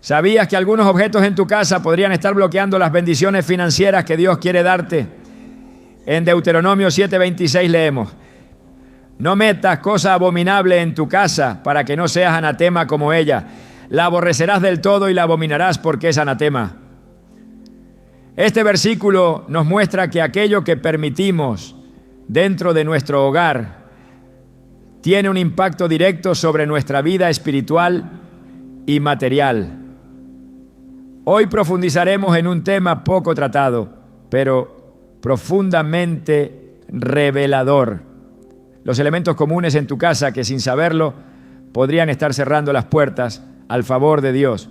¿Sabías que algunos objetos en tu casa podrían estar bloqueando las bendiciones financieras que Dios quiere darte? En Deuteronomio 7:26 leemos: no metas cosa abominable en tu casa para que no seas anatema como ella. La aborrecerás del todo y la abominarás porque es anatema. Este versículo nos muestra que aquello que permitimos dentro de nuestro hogar tiene un impacto directo sobre nuestra vida espiritual y material. Hoy profundizaremos en un tema poco tratado, pero profundamente revelador. Los elementos comunes en tu casa que sin saberlo podrían estar cerrando las puertas al favor de Dios.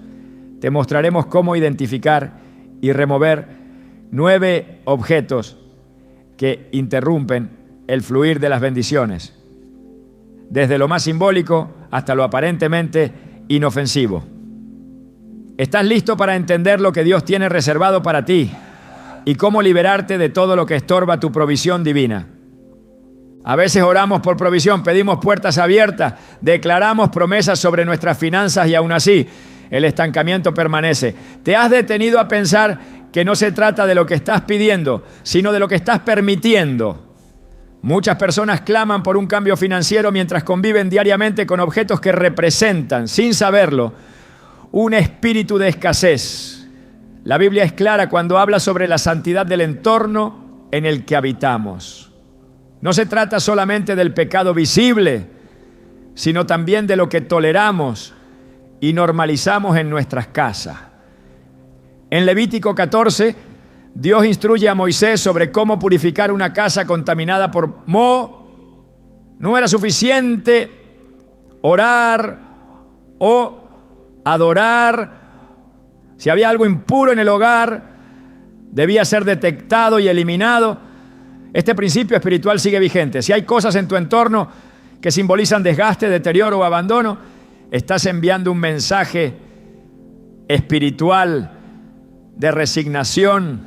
Te mostraremos cómo identificar y remover 9 objetos que interrumpen el fluir de las bendiciones, desde lo más simbólico hasta lo aparentemente inofensivo. ¿Estás listo para entender lo que Dios tiene reservado para ti y cómo liberarte de todo lo que estorba tu provisión divina? A veces oramos por provisión, pedimos puertas abiertas, declaramos promesas sobre nuestras finanzas y aún así el estancamiento permanece. ¿Te has detenido a pensar que no se trata de lo que estás pidiendo, sino de lo que estás permitiendo? Muchas personas claman por un cambio financiero mientras conviven diariamente con objetos que representan, sin saberlo, un espíritu de escasez. La Biblia es clara cuando habla sobre la santidad del entorno en el que habitamos. No se trata solamente del pecado visible, sino también de lo que toleramos y normalizamos en nuestras casas. En Levítico 14, Dios instruye a Moisés sobre cómo purificar una casa contaminada por moho. No era suficiente orar o adorar. Si había algo impuro en el hogar, debía ser detectado y eliminado. Este principio espiritual sigue vigente. Si hay cosas en tu entorno que simbolizan desgaste, deterioro o abandono, estás enviando un mensaje espiritual de resignación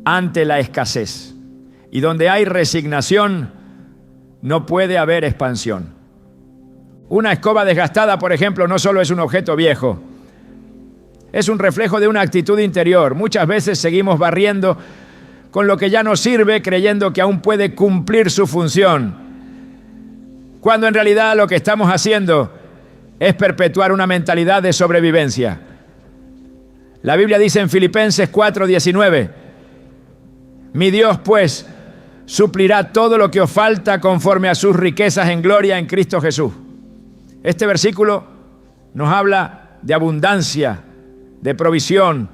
ante la escasez. Y donde hay resignación, no puede haber expansión. Una escoba desgastada, por ejemplo, no solo es un objeto viejo, es un reflejo de una actitud interior. Muchas veces seguimos barriendo con lo que ya no sirve, creyendo que aún puede cumplir su función, cuando en realidad lo que estamos haciendo es perpetuar una mentalidad de sobrevivencia. La Biblia dice en Filipenses 4:19: mi Dios, pues, suplirá todo lo que os falta conforme a sus riquezas en gloria en Cristo Jesús. Este versículo nos habla de abundancia, de provisión,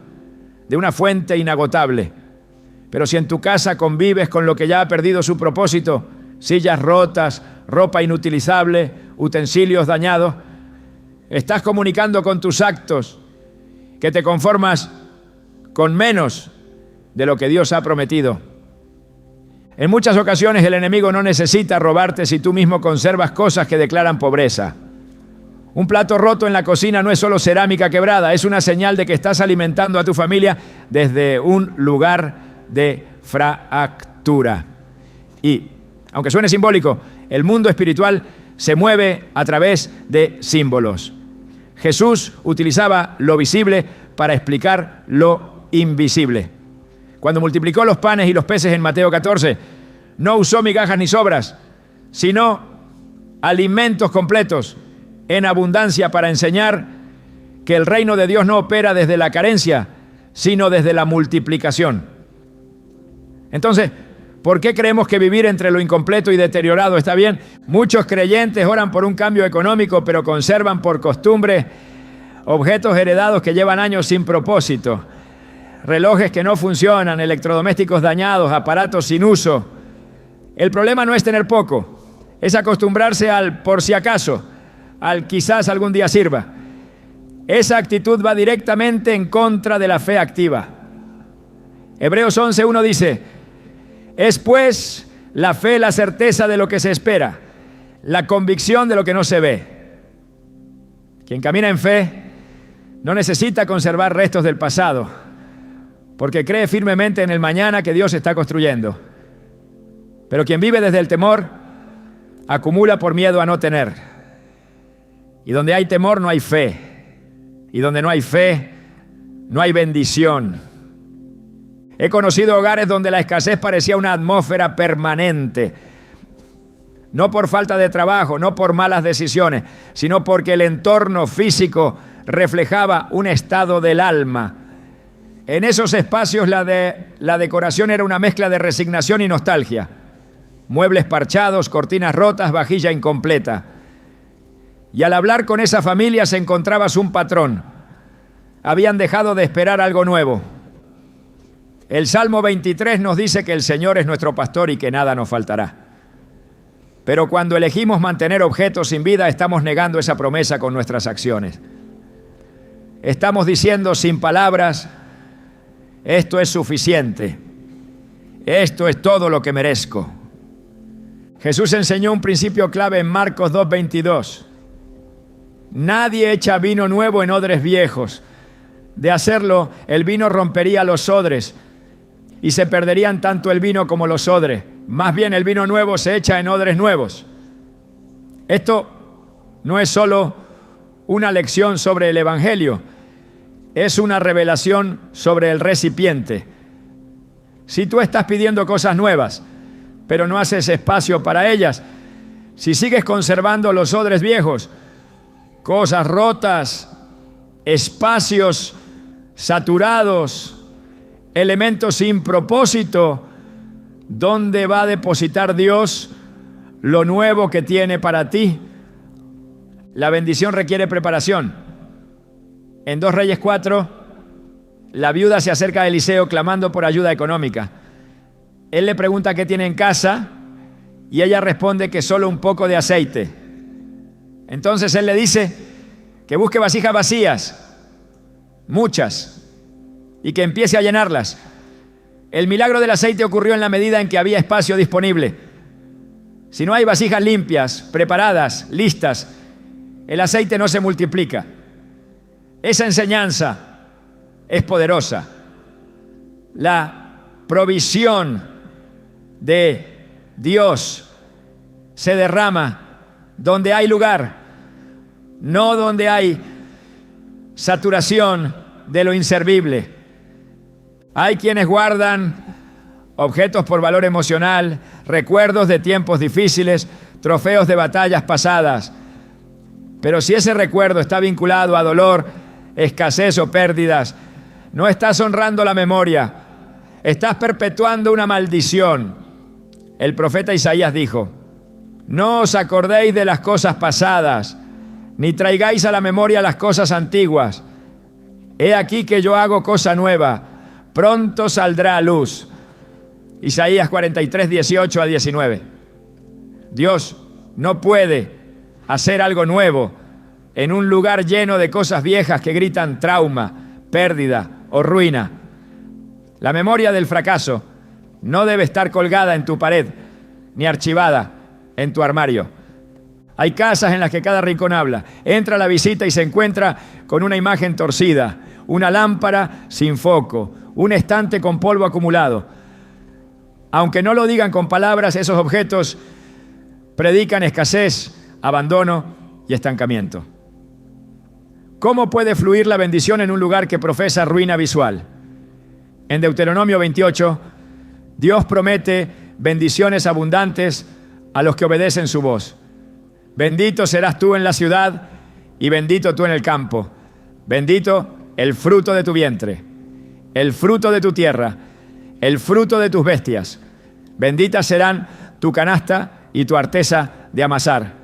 de una fuente inagotable. Pero si en tu casa convives con lo que ya ha perdido su propósito, sillas rotas, ropa inutilizable, utensilios dañados, estás comunicando con tus actos que te conformas con menos de lo que Dios ha prometido. En muchas ocasiones el enemigo no necesita robarte si tú mismo conservas cosas que declaran pobreza. Un plato roto en la cocina no es solo cerámica quebrada, es una señal de que estás alimentando a tu familia desde un lugar de fractura. Y, aunque suene simbólico, el mundo espiritual se mueve a través de símbolos. Jesús utilizaba lo visible para explicar lo invisible. Cuando multiplicó los panes y los peces en Mateo 14, no usó migajas ni sobras, sino alimentos completos en abundancia para enseñar que el reino de Dios no opera desde la carencia, sino desde la multiplicación. Entonces, ¿por qué creemos que vivir entre lo incompleto y deteriorado está bien? Muchos creyentes oran por un cambio económico, pero conservan por costumbre objetos heredados que llevan años sin propósito. Relojes que no funcionan, electrodomésticos dañados, aparatos sin uso. El problema no es tener poco, es acostumbrarse al por si acaso, al quizás algún día sirva. Esa actitud va directamente en contra de la fe activa. Hebreos 11:1 dice: es pues la fe la certeza de lo que se espera, la convicción de lo que no se ve. Quien camina en fe no necesita conservar restos del pasado, porque cree firmemente en el mañana que Dios está construyendo. Pero quien vive desde el temor, acumula por miedo a no tener. Y donde hay temor no hay fe. Y donde no hay fe, no hay bendición. He conocido hogares donde la escasez parecía una atmósfera permanente. No por falta de trabajo, no por malas decisiones, sino porque el entorno físico reflejaba un estado del alma. En esos espacios la decoración era una mezcla de resignación y nostalgia. Muebles parchados, cortinas rotas, vajilla incompleta. Y al hablar con esa familia se encontrabas un patrón. Habían dejado de esperar algo nuevo. El Salmo 23 nos dice que el Señor es nuestro pastor y que nada nos faltará. Pero cuando elegimos mantener objetos sin vida, estamos negando esa promesa con nuestras acciones. Estamos diciendo sin palabras, esto es suficiente, esto es todo lo que merezco. Jesús enseñó un principio clave en Marcos 2:22. Nadie echa vino nuevo en odres viejos. De hacerlo, el vino rompería los odres y se perderían tanto el vino como los odres. Más bien el vino nuevo se echa en odres nuevos. Esto no es solo una lección sobre el Evangelio, es una revelación sobre el recipiente. Si tú estás pidiendo cosas nuevas, pero no haces espacio para ellas, si sigues conservando los odres viejos, cosas rotas, espacios saturados, elementos sin propósito, ¿dónde va a depositar Dios lo nuevo que tiene para ti? La bendición requiere preparación. En 2 Reyes 4, la viuda se acerca a Eliseo clamando por ayuda económica. Él le pregunta qué tiene en casa y ella responde que solo un poco de aceite. Entonces él le dice que busque vasijas vacías, muchas, y que empiece a llenarlas. El milagro del aceite ocurrió en la medida en que había espacio disponible. Si no hay vasijas limpias, preparadas, listas, el aceite no se multiplica. Esa enseñanza es poderosa. La provisión de Dios se derrama donde hay lugar, no donde hay saturación de lo inservible. Hay quienes guardan objetos por valor emocional, recuerdos de tiempos difíciles, trofeos de batallas pasadas. Pero si ese recuerdo está vinculado a dolor, escasez o pérdidas, no estás honrando la memoria, estás perpetuando una maldición. El profeta Isaías dijo: no os acordéis de las cosas pasadas, ni traigáis a la memoria las cosas antiguas. He aquí que yo hago cosa nueva, pronto saldrá a luz. Isaías 43, 18 a 19. Dios no puede hacer algo nuevo en un lugar lleno de cosas viejas que gritan trauma, pérdida o ruina. La memoria del fracaso no debe estar colgada en tu pared ni archivada en tu armario. Hay casas en las que cada rincón habla. Entra a la visita y se encuentra con una imagen torcida, una lámpara sin foco, un estante con polvo acumulado. Aunque no lo digan con palabras, esos objetos predican escasez, abandono y estancamiento. ¿Cómo puede fluir la bendición en un lugar que profesa ruina visual? En Deuteronomio 28, Dios promete bendiciones abundantes a los que obedecen su voz. Bendito serás tú en la ciudad y bendito tú en el campo. Bendito el fruto de tu vientre, el fruto de tu tierra, el fruto de tus bestias. Benditas serán tu canasta y tu arteza de amasar.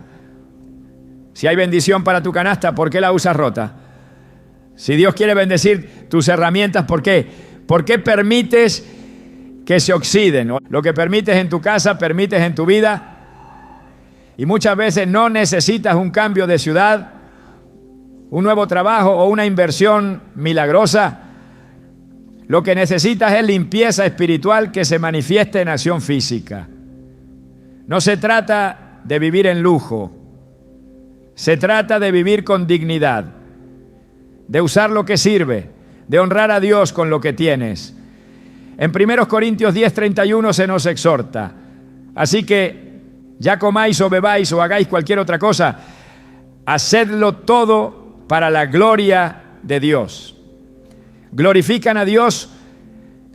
Si hay bendición para tu canasta, ¿por qué la usas rota? Si Dios quiere bendecir tus herramientas, ¿por qué? ¿Por qué permites que se oxiden? Lo que permites en tu casa, permites en tu vida. Y muchas veces no necesitas un cambio de ciudad, un nuevo trabajo o una inversión milagrosa. Lo que necesitas es limpieza espiritual que se manifieste en acción física. No se trata de vivir en lujo. Se trata de vivir con dignidad, de usar lo que sirve, de honrar a Dios con lo que tienes. En 1 Corintios 10:31 se nos exhorta: así que ya comáis o bebáis o hagáis cualquier otra cosa, hacedlo todo para la gloria de Dios. ¿Glorifican a Dios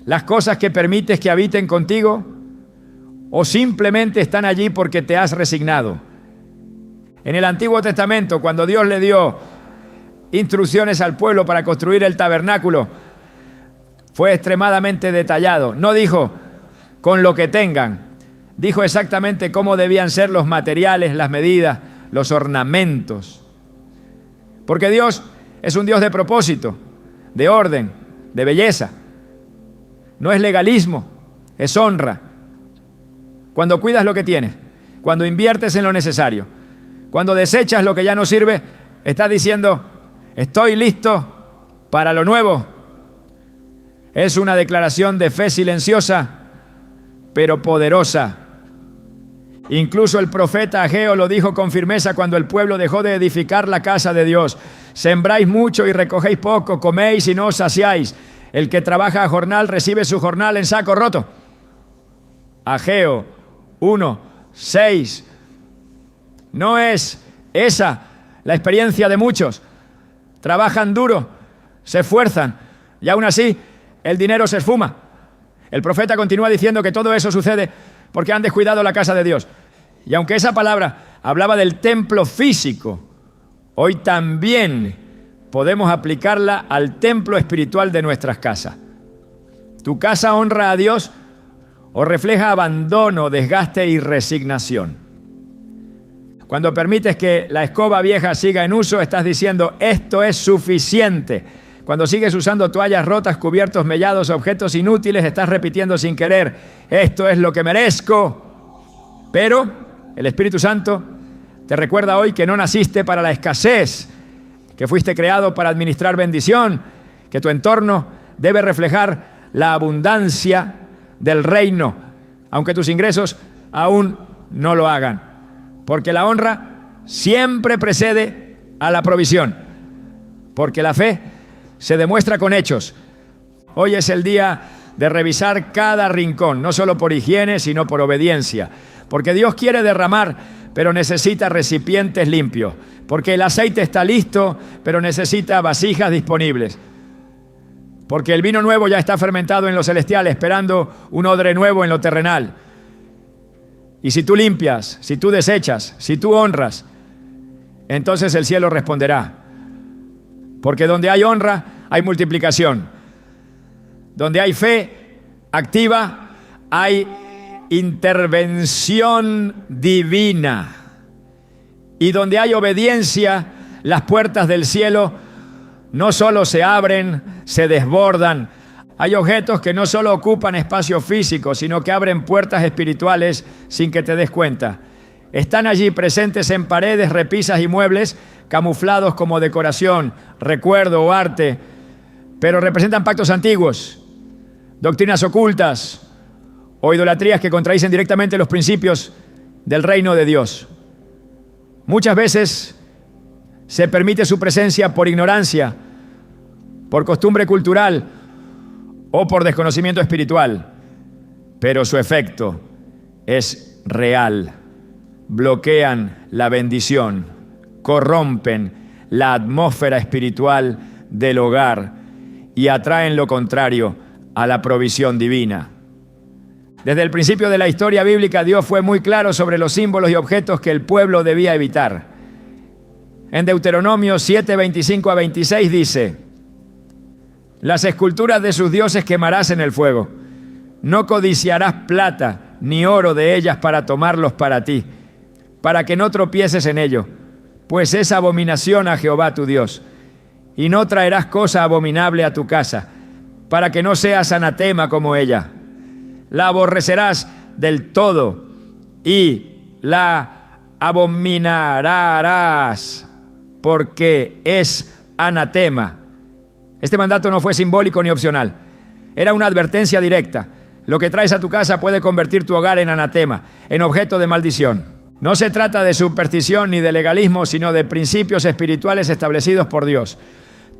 las cosas que permites que habiten contigo? ¿O simplemente están allí porque te has resignado? En el Antiguo Testamento, cuando Dios le dio instrucciones al pueblo para construir el tabernáculo, fue extremadamente detallado. No dijo con lo que tengan, dijo exactamente cómo debían ser los materiales, las medidas, los ornamentos. Porque Dios es un Dios de propósito, de orden, de belleza. No es legalismo, es honra. Cuando cuidas lo que tienes, cuando inviertes en lo necesario, cuando desechas lo que ya no sirve, estás diciendo, estoy listo para lo nuevo. Es una declaración de fe silenciosa, pero poderosa. Incluso el profeta Ageo lo dijo con firmeza cuando el pueblo dejó de edificar la casa de Dios. Sembráis mucho y recogéis poco, coméis y no os saciáis. El que trabaja a jornal recibe su jornal en saco roto. Ageo 1:6. No es esa la experiencia de muchos. Trabajan duro, se esfuerzan y aún así el dinero se esfuma. El profeta continúa diciendo que todo eso sucede porque han descuidado la casa de Dios. Y aunque esa palabra hablaba del templo físico, hoy también podemos aplicarla al templo espiritual de nuestras casas. ¿Tu casa honra a Dios o refleja abandono, desgaste y resignación? Cuando permites que la escoba vieja siga en uso, estás diciendo, esto es suficiente. Cuando sigues usando toallas rotas, cubiertos mellados, objetos inútiles, estás repitiendo sin querer, esto es lo que merezco. Pero el Espíritu Santo te recuerda hoy que no naciste para la escasez, que fuiste creado para administrar bendición, que tu entorno debe reflejar la abundancia del reino, aunque tus ingresos aún no lo hagan. Porque la honra siempre precede a la provisión. Porque la fe se demuestra con hechos. Hoy es el día de revisar cada rincón, no solo por higiene, sino por obediencia. Porque Dios quiere derramar, pero necesita recipientes limpios. Porque el aceite está listo, pero necesita vasijas disponibles. Porque el vino nuevo ya está fermentado en lo celestial, esperando un odre nuevo en lo terrenal. Y si tú limpias, si tú desechas, si tú honras, entonces el cielo responderá. Porque donde hay honra, hay multiplicación. Donde hay fe activa, hay intervención divina. Y donde hay obediencia, las puertas del cielo no solo se abren, se desbordan. Hay objetos que no solo ocupan espacio físico, sino que abren puertas espirituales sin que te des cuenta. Están allí presentes en paredes, repisas y muebles, camuflados como decoración, recuerdo o arte, pero representan pactos antiguos, doctrinas ocultas o idolatrías que contradicen directamente los principios del reino de Dios. Muchas veces se permite su presencia por ignorancia, por costumbre cultural o por desconocimiento espiritual, pero su efecto es real. Bloquean la bendición, corrompen la atmósfera espiritual del hogar y atraen lo contrario a la provisión divina. Desde el principio de la historia bíblica, Dios fue muy claro sobre los símbolos y objetos que el pueblo debía evitar. En Deuteronomio 7:25-26 dice: las esculturas de sus dioses quemarás en el fuego. No codiciarás plata ni oro de ellas para tomarlos para ti, para que no tropieces en ello, pues es abominación a Jehová tu Dios. Y no traerás cosa abominable a tu casa, para que no seas anatema como ella. La aborrecerás del todo y la abominarás, porque es anatema. Este mandato no fue simbólico ni opcional. Era una advertencia directa. Lo que traes a tu casa puede convertir tu hogar en anatema, en objeto de maldición. No se trata de superstición ni de legalismo, sino de principios espirituales establecidos por Dios.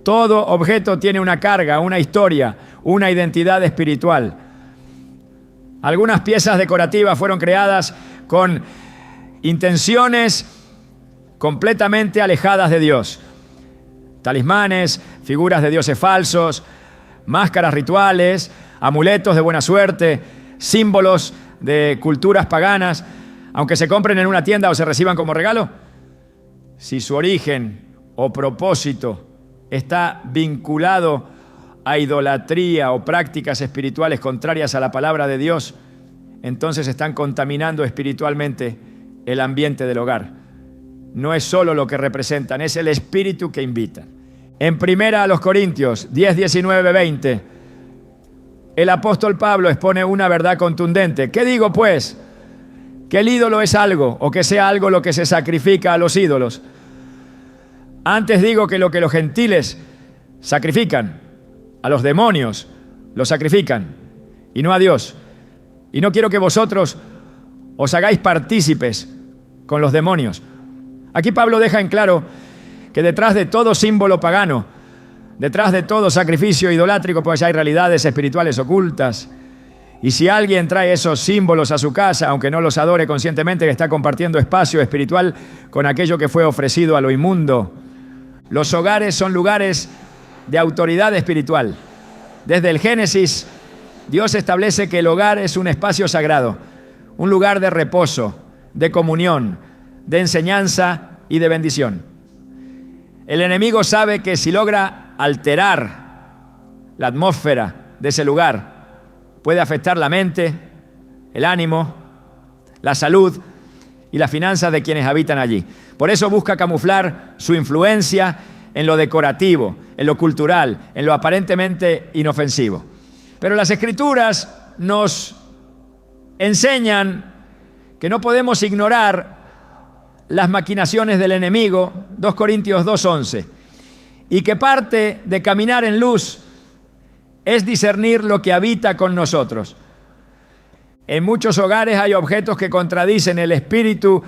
Todo objeto tiene una carga, una historia, una identidad espiritual. Algunas piezas decorativas fueron creadas con intenciones completamente alejadas de Dios. Talismanes, figuras de dioses falsos, máscaras rituales, amuletos de buena suerte, símbolos de culturas paganas, aunque se compren en una tienda o se reciban como regalo. Si su origen o propósito está vinculado a idolatría o prácticas espirituales contrarias a la palabra de Dios, entonces están contaminando espiritualmente el ambiente del hogar. No es solo lo que representan, es el espíritu que invitan. En 1 Corintios 10, 19, 20, el apóstol Pablo expone una verdad contundente. ¿Qué digo pues? ¿Que el ídolo es algo o que sea algo lo que se sacrifica a los ídolos? Antes digo que lo que los gentiles sacrifican, a los demonios los sacrifican y no a Dios. Y no quiero que vosotros os hagáis partícipes con los demonios. Aquí Pablo deja en claro que detrás de todo símbolo pagano, detrás de todo sacrificio idolátrico, pues hay realidades espirituales ocultas. Y si alguien trae esos símbolos a su casa, aunque no los adore conscientemente, que está compartiendo espacio espiritual con aquello que fue ofrecido a lo inmundo. Los hogares son lugares de autoridad espiritual. Desde el Génesis, Dios establece que el hogar es un espacio sagrado, un lugar de reposo, de comunión, de enseñanza y de bendición. El enemigo sabe que si logra alterar la atmósfera de ese lugar, puede afectar la mente, el ánimo, la salud y las finanzas de quienes habitan allí. Por eso busca camuflar su influencia en lo decorativo, en lo cultural, en lo aparentemente inofensivo. Pero las Escrituras nos enseñan que no podemos ignorar las maquinaciones del enemigo, 2 Corintios 2:11, y que parte de caminar en luz es discernir lo que habita con nosotros. En muchos hogares hay objetos que contradicen el espíritu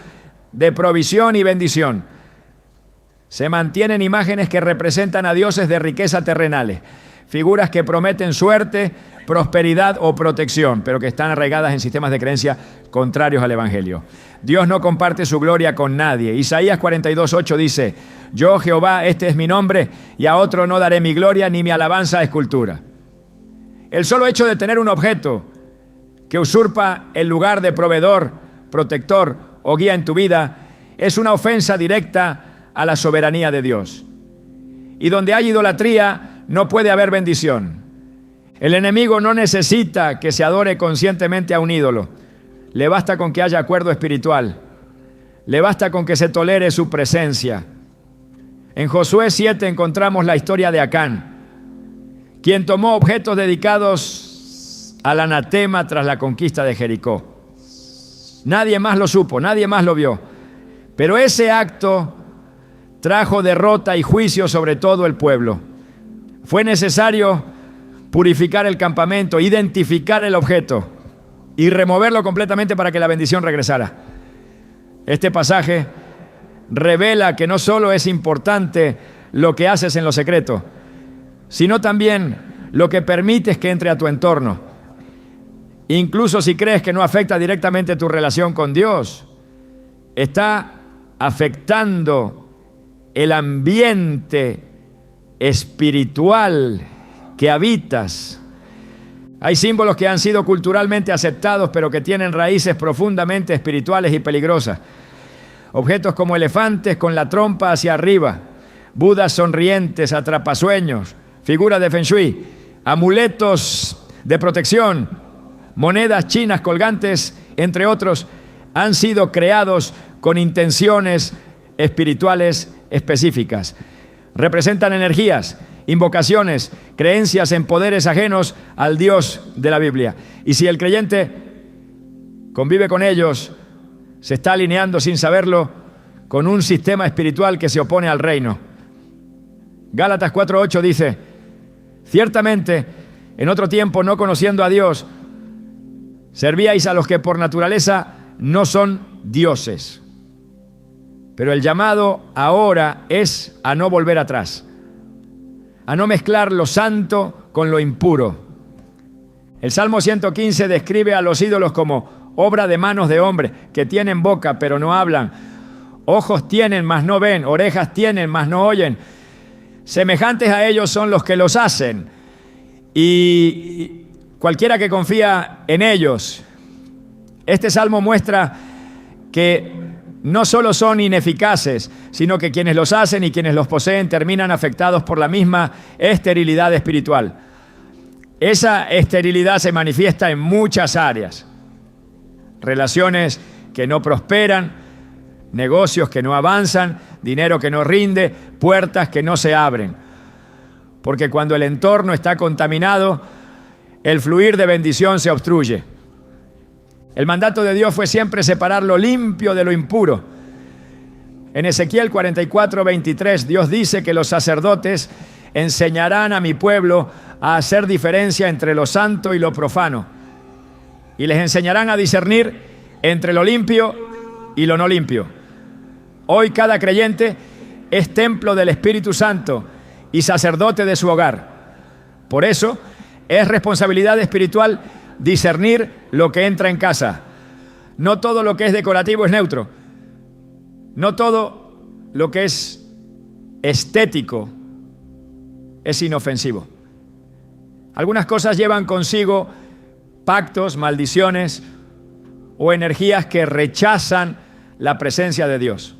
de provisión y bendición. Se mantienen imágenes que representan a dioses de riqueza terrenales, figuras que prometen suerte, prosperidad o protección, pero que están arraigadas en sistemas de creencia contrarios al Evangelio. Dios no comparte su gloria con nadie. Isaías 42:8 dice: yo, Jehová, este es mi nombre, y a otro no daré mi gloria ni mi alabanza a escultura. El solo hecho de tener un objeto que usurpa el lugar de proveedor, protector o guía en tu vida es una ofensa directa a la soberanía de Dios. Y donde hay idolatría no puede haber bendición. El enemigo no necesita que se adore conscientemente a un ídolo. Le basta con que haya acuerdo espiritual. Le basta con que se tolere su presencia. En Josué 7 encontramos la historia de Acán, quien tomó objetos dedicados al anatema tras la conquista de Jericó. Nadie más lo supo, nadie más lo vio. Pero ese acto trajo derrota y juicio sobre todo el pueblo. Fue necesario purificar el campamento, identificar el objeto y removerlo completamente para que la bendición regresara. Este pasaje revela que no solo es importante lo que haces en lo secreto, sino también lo que permites que entre a tu entorno. Incluso si crees que no afecta directamente tu relación con Dios, está afectando el ambiente espiritual que habitas. Hay símbolos que han sido culturalmente aceptados, pero que tienen raíces profundamente espirituales y peligrosas. Objetos como elefantes con la trompa hacia arriba, budas sonrientes, atrapasueños, figuras de Feng Shui, amuletos de protección, monedas chinas colgantes, entre otros, han sido creados con intenciones espirituales específicas. Representan energías, invocaciones, creencias en poderes ajenos al Dios de la Biblia. Y si el creyente convive con ellos, se está alineando sin saberlo con un sistema espiritual que se opone al reino. Gálatas 4:8 dice: ciertamente, en otro tiempo, no conociendo a Dios, servíais a los que por naturaleza no son dioses. Pero el llamado ahora es a no volver atrás, a no mezclar lo santo con lo impuro. El Salmo 115 describe a los ídolos como obra de manos de hombre, que tienen boca pero no hablan, ojos tienen mas no ven, orejas tienen mas no oyen, Semejantes a ellos son los que los hacen, y cualquiera que confía en ellos. Este salmo muestra que no solo son ineficaces, sino que quienes los hacen y quienes los poseen terminan afectados por la misma esterilidad espiritual. Esa esterilidad se manifiesta en muchas áreas. Relaciones que no prosperan, negocios que no avanzan, dinero que no rinde, puertas que no se abren. Porque cuando el entorno está contaminado, el fluir de bendición se obstruye. El mandato de Dios fue siempre separar lo limpio de lo impuro. En Ezequiel 44:23, Dios dice que los sacerdotes enseñarán a mi pueblo a hacer diferencia entre lo santo y lo profano, y les enseñarán a discernir entre lo limpio y lo no limpio. Hoy cada creyente es templo del Espíritu Santo y sacerdote de su hogar. Por eso es responsabilidad espiritual discernir lo que entra en casa. No todo lo que es decorativo es neutro. No todo lo que es estético es inofensivo. Algunas cosas llevan consigo pactos, maldiciones o energías que rechazan la presencia de Dios.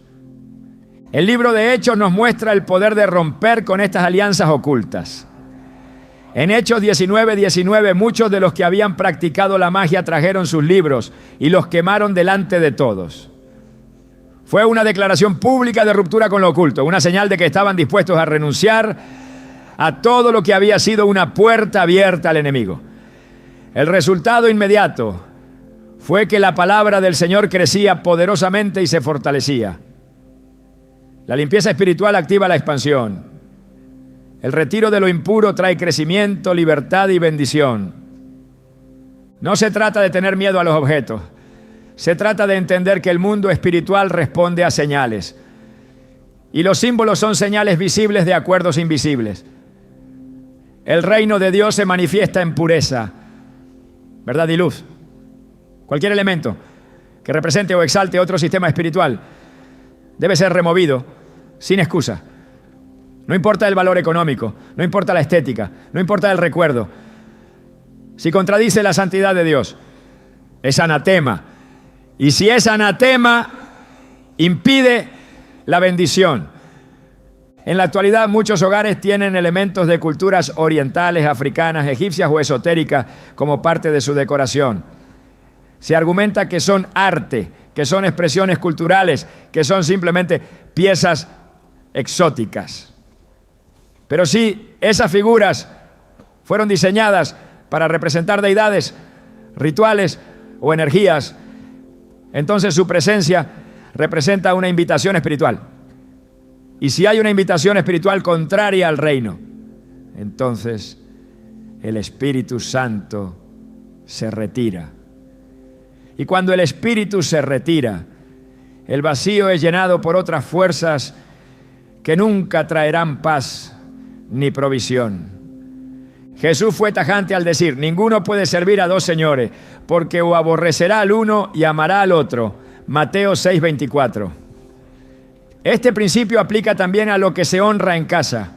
El libro de Hechos nos muestra el poder de romper con estas alianzas ocultas. En Hechos 19:19, muchos de los que habían practicado la magia trajeron sus libros y los quemaron delante de todos. Fue una declaración pública de ruptura con lo oculto, una señal de que estaban dispuestos a renunciar a todo lo que había sido una puerta abierta al enemigo. El resultado inmediato fue que la palabra del Señor crecía poderosamente y se fortalecía. La limpieza espiritual activa la expansión. El retiro de lo impuro trae crecimiento, libertad y bendición. No se trata de tener miedo a los objetos. Se trata de entender que el mundo espiritual responde a señales. Y los símbolos son señales visibles de acuerdos invisibles. El reino de Dios se manifiesta en pureza, verdad y luz. Cualquier elemento que represente o exalte otro sistema espiritual debe ser removido sin excusa. No importa el valor económico, no importa la estética, no importa el recuerdo. Si contradice la santidad de Dios, es anatema. Y si es anatema, impide la bendición. En la actualidad, muchos hogares tienen elementos de culturas orientales, africanas, egipcias o esotéricas como parte de su decoración. Se argumenta que son arte, que son expresiones culturales, que son simplemente piezas exóticas. Pero si esas figuras fueron diseñadas para representar deidades, rituales o energías, entonces su presencia representa una invitación espiritual. Y si hay una invitación espiritual contraria al reino, entonces el Espíritu Santo se retira. Y cuando el Espíritu se retira, el vacío es llenado por otras fuerzas que nunca traerán paz ni provisión. Jesús fue tajante al decir: ninguno puede servir a dos señores, porque o aborrecerá al uno y amará al otro. Mateo 6:24. Este principio aplica también a lo que se honra en casa.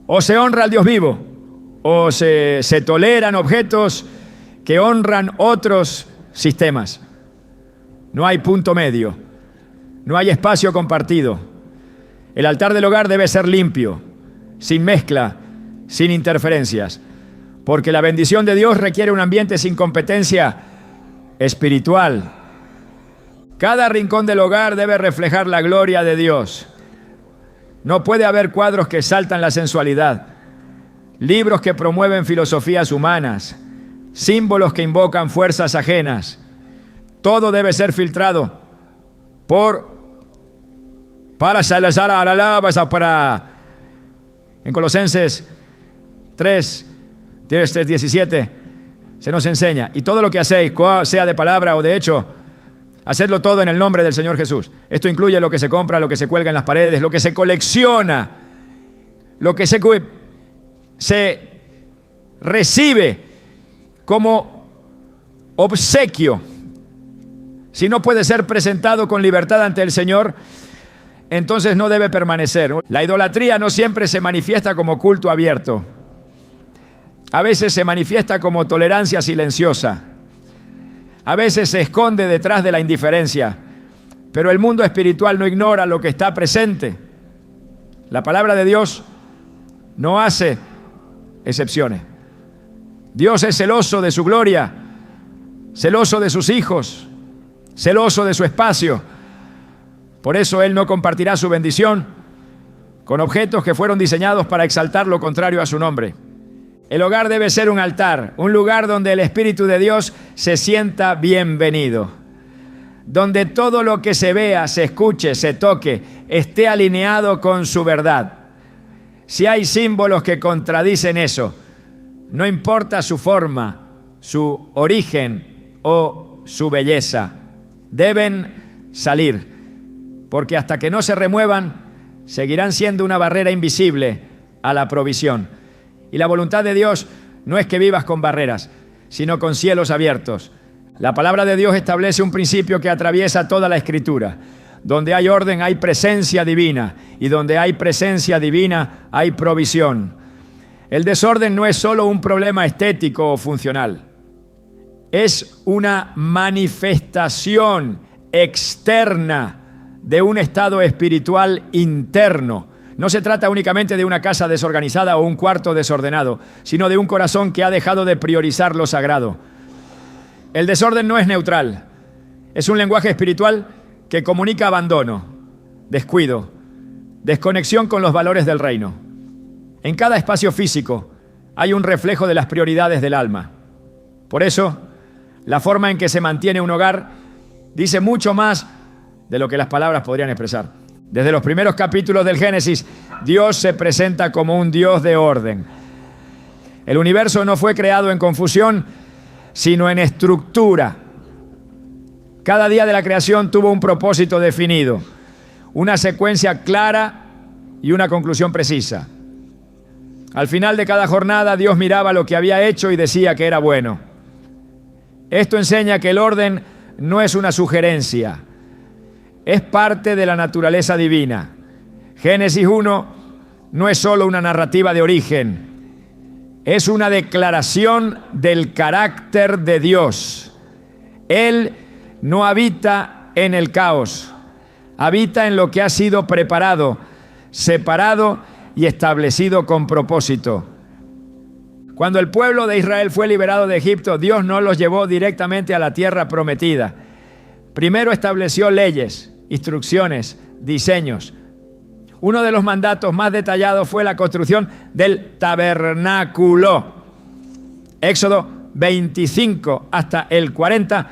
O se honra al Dios vivo, o se toleran objetos que honran otros sistemas. No hay punto medio, no hay espacio compartido. El altar del hogar debe ser limpio, sin mezcla, sin interferencias, porque la bendición de Dios requiere un ambiente sin competencia espiritual. Cada rincón del hogar debe reflejar la gloria de Dios. No puede haber cuadros que exaltan la sensualidad, libros que promueven filosofías humanas, símbolos que invocan fuerzas ajenas. Todo debe ser filtrado en Colosenses 3:17 se nos enseña: y todo lo que hacéis, sea de palabra o de hecho, hacedlo todo en el nombre del Señor Jesús. Esto incluye lo que se compra, lo que se cuelga en las paredes, lo que se colecciona, lo que se recibe como obsequio. Si no puede ser presentado con libertad ante el Señor, entonces no debe permanecer. La idolatría no siempre se manifiesta como culto abierto. A veces se manifiesta como tolerancia silenciosa. A veces se esconde detrás de la indiferencia. Pero el mundo espiritual no ignora lo que está presente. La palabra de Dios no hace excepciones. Dios es celoso de su gloria, celoso de sus hijos, celoso de su espacio. Por eso Él no compartirá su bendición con objetos que fueron diseñados para exaltar lo contrario a su nombre. El hogar debe ser un altar, un lugar donde el Espíritu de Dios se sienta bienvenido, donde todo lo que se vea, se escuche, se toque, esté alineado con su verdad. Si hay símbolos que contradicen eso, no importa su forma, su origen o su belleza, deben salir, porque hasta que no se remuevan, seguirán siendo una barrera invisible a la provisión. Y la voluntad de Dios no es que vivas con barreras, sino con cielos abiertos. La palabra de Dios establece un principio que atraviesa toda la Escritura. Donde hay orden hay presencia divina, y donde hay presencia divina hay provisión. El desorden no es solo un problema estético o funcional, es una manifestación externa de un estado espiritual interno. No se trata únicamente de una casa desorganizada o un cuarto desordenado, sino de un corazón que ha dejado de priorizar lo sagrado. El desorden no es neutral, es un lenguaje espiritual que comunica abandono, descuido, desconexión con los valores del reino. En cada espacio físico hay un reflejo de las prioridades del alma. Por eso, la forma en que se mantiene un hogar dice mucho más de lo que las palabras podrían expresar. Desde los primeros capítulos del Génesis, Dios se presenta como un Dios de orden. El universo no fue creado en confusión, sino en estructura. Cada día de la creación tuvo un propósito definido, una secuencia clara y una conclusión precisa. Al final de cada jornada, Dios miraba lo que había hecho y decía que era bueno. Esto enseña que el orden no es una sugerencia, es parte de la naturaleza divina. Génesis 1 no es solo una narrativa de origen, es una declaración del carácter de Dios. Él no habita en el caos, habita en lo que ha sido preparado, separado y establecido con propósito. Cuando el pueblo de Israel fue liberado de Egipto, Dios no los llevó directamente a la tierra prometida. Primero estableció leyes, instrucciones, diseños. Uno de los mandatos más detallados fue la construcción del tabernáculo. Éxodo 25 hasta el 40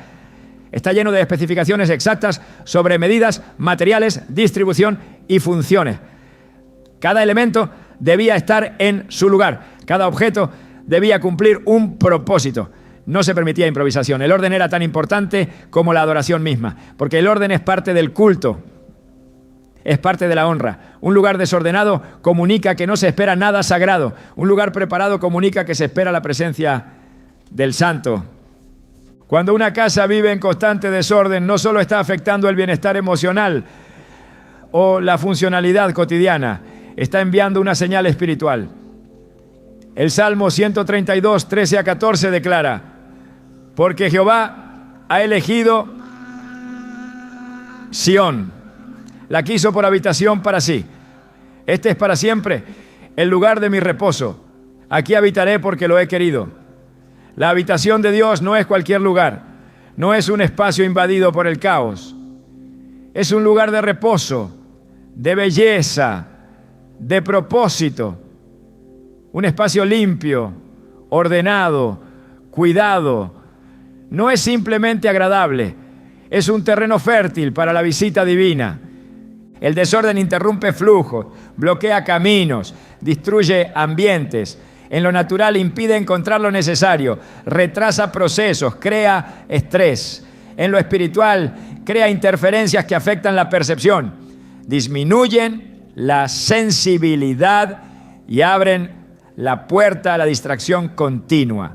está lleno de especificaciones exactas sobre medidas, materiales, distribución y funciones. Cada elemento debía estar en su lugar. Cada objeto debía cumplir un propósito. No se permitía improvisación. El orden era tan importante como la adoración misma, porque el orden es parte del culto, es parte de la honra. Un lugar desordenado comunica que no se espera nada sagrado. Un lugar preparado comunica que se espera la presencia del santo. Cuando una casa vive en constante desorden, no solo está afectando el bienestar emocional o la funcionalidad cotidiana, está enviando una señal espiritual. El Salmo 132, 13 a 14 declara: porque Jehová ha elegido Sión, la quiso por habitación para sí. Este es para siempre el lugar de mi reposo. Aquí habitaré porque lo he querido. La habitación de Dios no es cualquier lugar, no es un espacio invadido por el caos. Es un lugar de reposo, de belleza, de propósito. Un espacio limpio, ordenado, cuidado. No es simplemente agradable, es un terreno fértil para la visita divina. El desorden interrumpe flujos, bloquea caminos, destruye ambientes. En lo natural impide encontrar lo necesario, retrasa procesos, crea estrés. En lo espiritual crea interferencias que afectan la percepción, disminuyen la sensibilidad y abren la puerta a la distracción continua.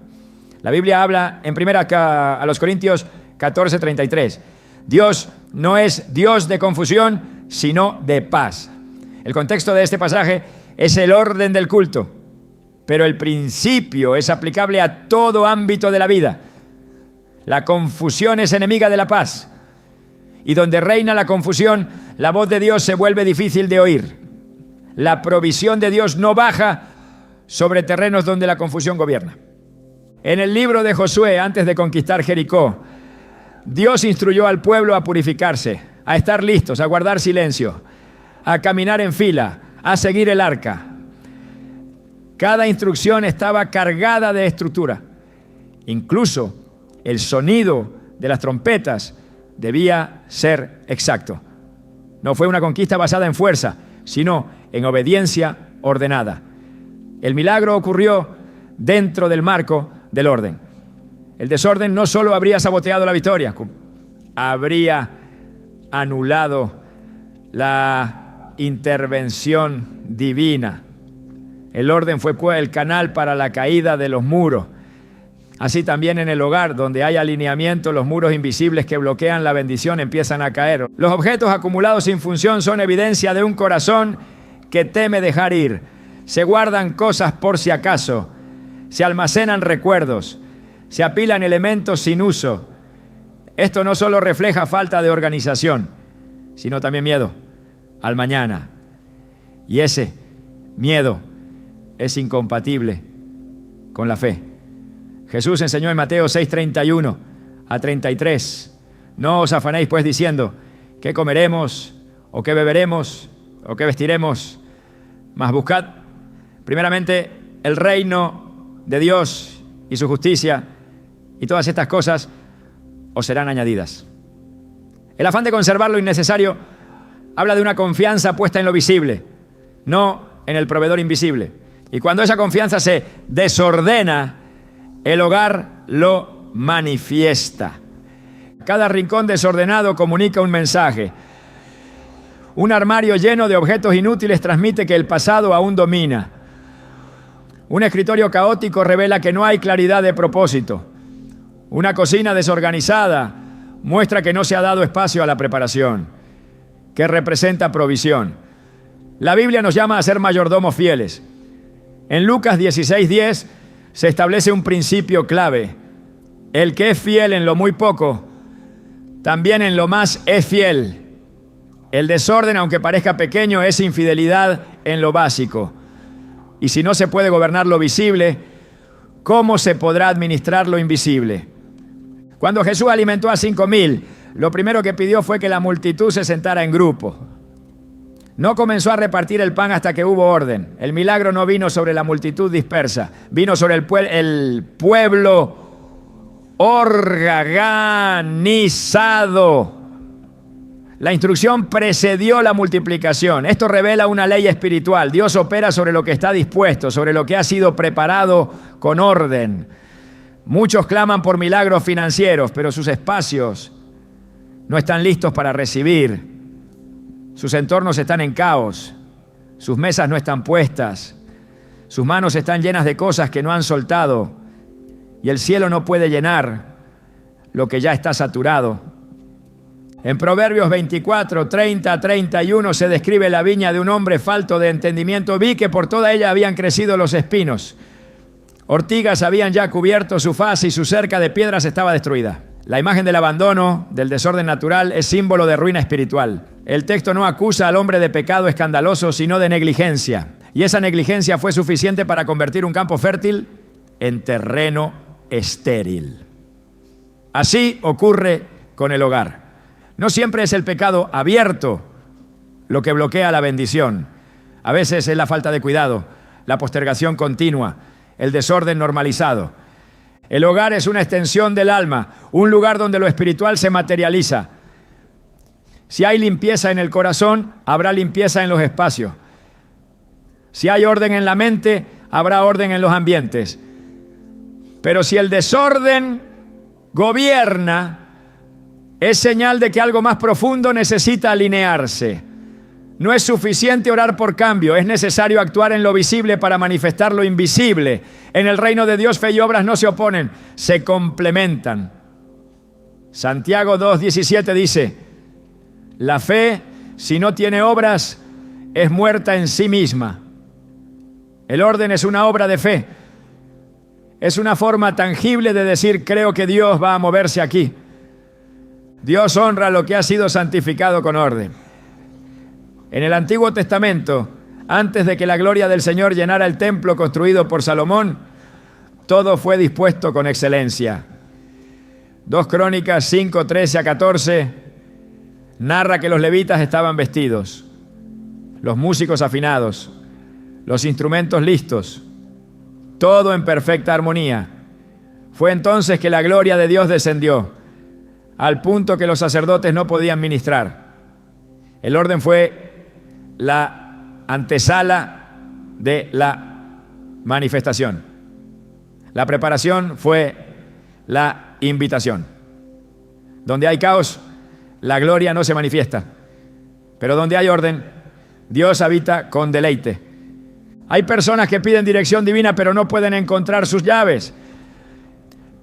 La Biblia habla en 1 a los Corintios 14:33. Dios no es Dios de confusión, sino de paz. El contexto de este pasaje es el orden del culto, pero el principio es aplicable a todo ámbito de la vida. La confusión es enemiga de la paz, y donde reina la confusión, la voz de Dios se vuelve difícil de oír. La provisión de Dios no baja sobre terrenos donde la confusión gobierna. En el libro de Josué, antes de conquistar Jericó, Dios instruyó al pueblo a purificarse, a estar listos, a guardar silencio, a caminar en fila, a seguir el arca. Cada instrucción estaba cargada de estructura. Incluso el sonido de las trompetas debía ser exacto. No fue una conquista basada en fuerza, sino en obediencia ordenada. El milagro ocurrió dentro del marco del orden. El desorden no solo habría saboteado la victoria, habría anulado la intervención divina. El orden fue pues el canal para la caída de los muros. Así también en el hogar, donde hay alineamiento, los muros invisibles que bloquean la bendición empiezan a caer. Los objetos acumulados sin función son evidencia de un corazón que teme dejar ir. Se guardan cosas por si acaso, se almacenan recuerdos, se apilan elementos sin uso. Esto no solo refleja falta de organización, sino también miedo al mañana. Y ese miedo es incompatible con la fe. Jesús enseñó en Mateo 6:31 a 33: no os afanéis pues diciendo, ¿qué comeremos? ¿O qué beberemos? ¿O qué vestiremos? Mas buscad primeramente el reino de Dios y su justicia, y todas estas cosas os serán añadidas. El afán de conservar lo innecesario habla de una confianza puesta en lo visible, no en el proveedor invisible. Y cuando esa confianza se desordena, el hogar lo manifiesta. Cada rincón desordenado comunica un mensaje. Un armario lleno de objetos inútiles transmite que el pasado aún domina. Un escritorio caótico revela que no hay claridad de propósito. Una cocina desorganizada muestra que no se ha dado espacio a la preparación, que representa provisión. La Biblia nos llama a ser mayordomos fieles. En Lucas 16:10 se establece un principio clave. El que es fiel en lo muy poco, también en lo más es fiel. El desorden, aunque parezca pequeño, es infidelidad en lo básico. Y si no se puede gobernar lo visible, ¿cómo se podrá administrar lo invisible? Cuando Jesús alimentó a 5,000, lo primero que pidió fue que la multitud se sentara en grupo. No comenzó a repartir el pan hasta que hubo orden. El milagro no vino sobre la multitud dispersa, vino sobre el pueblo organizado. La instrucción precedió la multiplicación. Esto revela una ley espiritual. Dios opera sobre lo que está dispuesto, sobre lo que ha sido preparado con orden. Muchos claman por milagros financieros, pero sus espacios no están listos para recibir. Sus entornos están en caos, sus mesas no están puestas, sus manos están llenas de cosas que no han soltado, y el cielo no puede llenar lo que ya está saturado. En Proverbios 24, 30, 31 se describe la viña de un hombre falto de entendimiento. Vi que por toda ella habían crecido los espinos. Ortigas habían ya cubierto su faz y su cerca de piedras estaba destruida. La imagen del abandono, del desorden natural, es símbolo de ruina espiritual. El texto no acusa al hombre de pecado escandaloso, sino de negligencia. Y esa negligencia fue suficiente para convertir un campo fértil en terreno estéril. Así ocurre con el hogar. No siempre es el pecado abierto lo que bloquea la bendición. A veces es la falta de cuidado, la postergación continua, el desorden normalizado. El hogar es una extensión del alma, un lugar donde lo espiritual se materializa. Si hay limpieza en el corazón, habrá limpieza en los espacios. Si hay orden en la mente, habrá orden en los ambientes. Pero si el desorden gobierna, es señal de que algo más profundo necesita alinearse. No es suficiente orar por cambio, es necesario actuar en lo visible para manifestar lo invisible. En el reino de Dios, fe y obras no se oponen, se complementan. Santiago 2:17 dice: la fe si no tiene obras, es muerta en sí misma. El orden es una obra de fe. Es una forma tangible de decir, creo que Dios va a moverse aquí. Dios honra lo que ha sido santificado con orden. En el Antiguo Testamento, antes de que la gloria del Señor llenara el templo construido por Salomón, todo fue dispuesto con excelencia. 2 Crónicas 5, 13 a 14 narra que los levitas estaban vestidos, los músicos afinados, los instrumentos listos, todo en perfecta armonía. Fue entonces que la gloria de Dios descendió, al punto que los sacerdotes no podían ministrar. El orden fue la antesala de la manifestación. La preparación fue la invitación. Donde hay caos, la gloria no se manifiesta. Pero donde hay orden, Dios habita con deleite. Hay personas que piden dirección divina, pero no pueden encontrar sus llaves.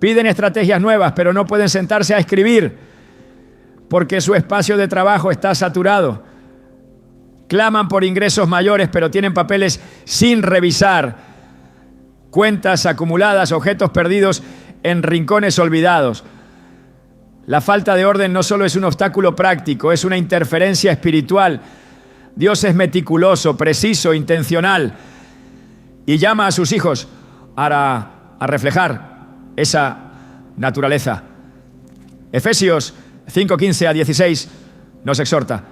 Piden estrategias nuevas, pero no pueden sentarse a escribir, porque su espacio de trabajo está saturado. Claman por ingresos mayores, pero tienen papeles sin revisar, cuentas acumuladas, objetos perdidos en rincones olvidados. La falta de orden no solo es un obstáculo práctico, es una interferencia espiritual. Dios es meticuloso, preciso, intencional, y llama a sus hijos a reflejar esa naturaleza. Efesios 5:15 a 16 nos exhorta: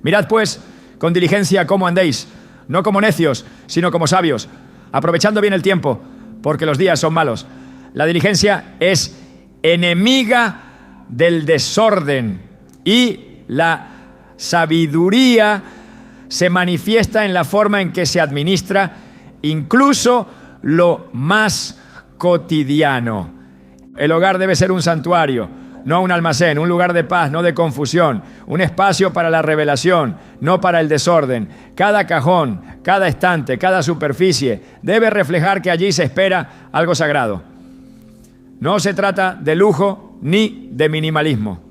mirad pues con diligencia cómo andéis, no como necios, sino como sabios, aprovechando bien el tiempo, porque los días son malos. La diligencia es enemiga del desorden y la sabiduría se manifiesta en la forma en que se administra incluso lo más cotidiano. El hogar debe ser un santuario, no un almacén, un lugar de paz, no de confusión, un espacio para la revelación, no para el desorden. Cada cajón, cada estante, cada superficie debe reflejar que allí se espera algo sagrado. No se trata de lujo ni de minimalismo.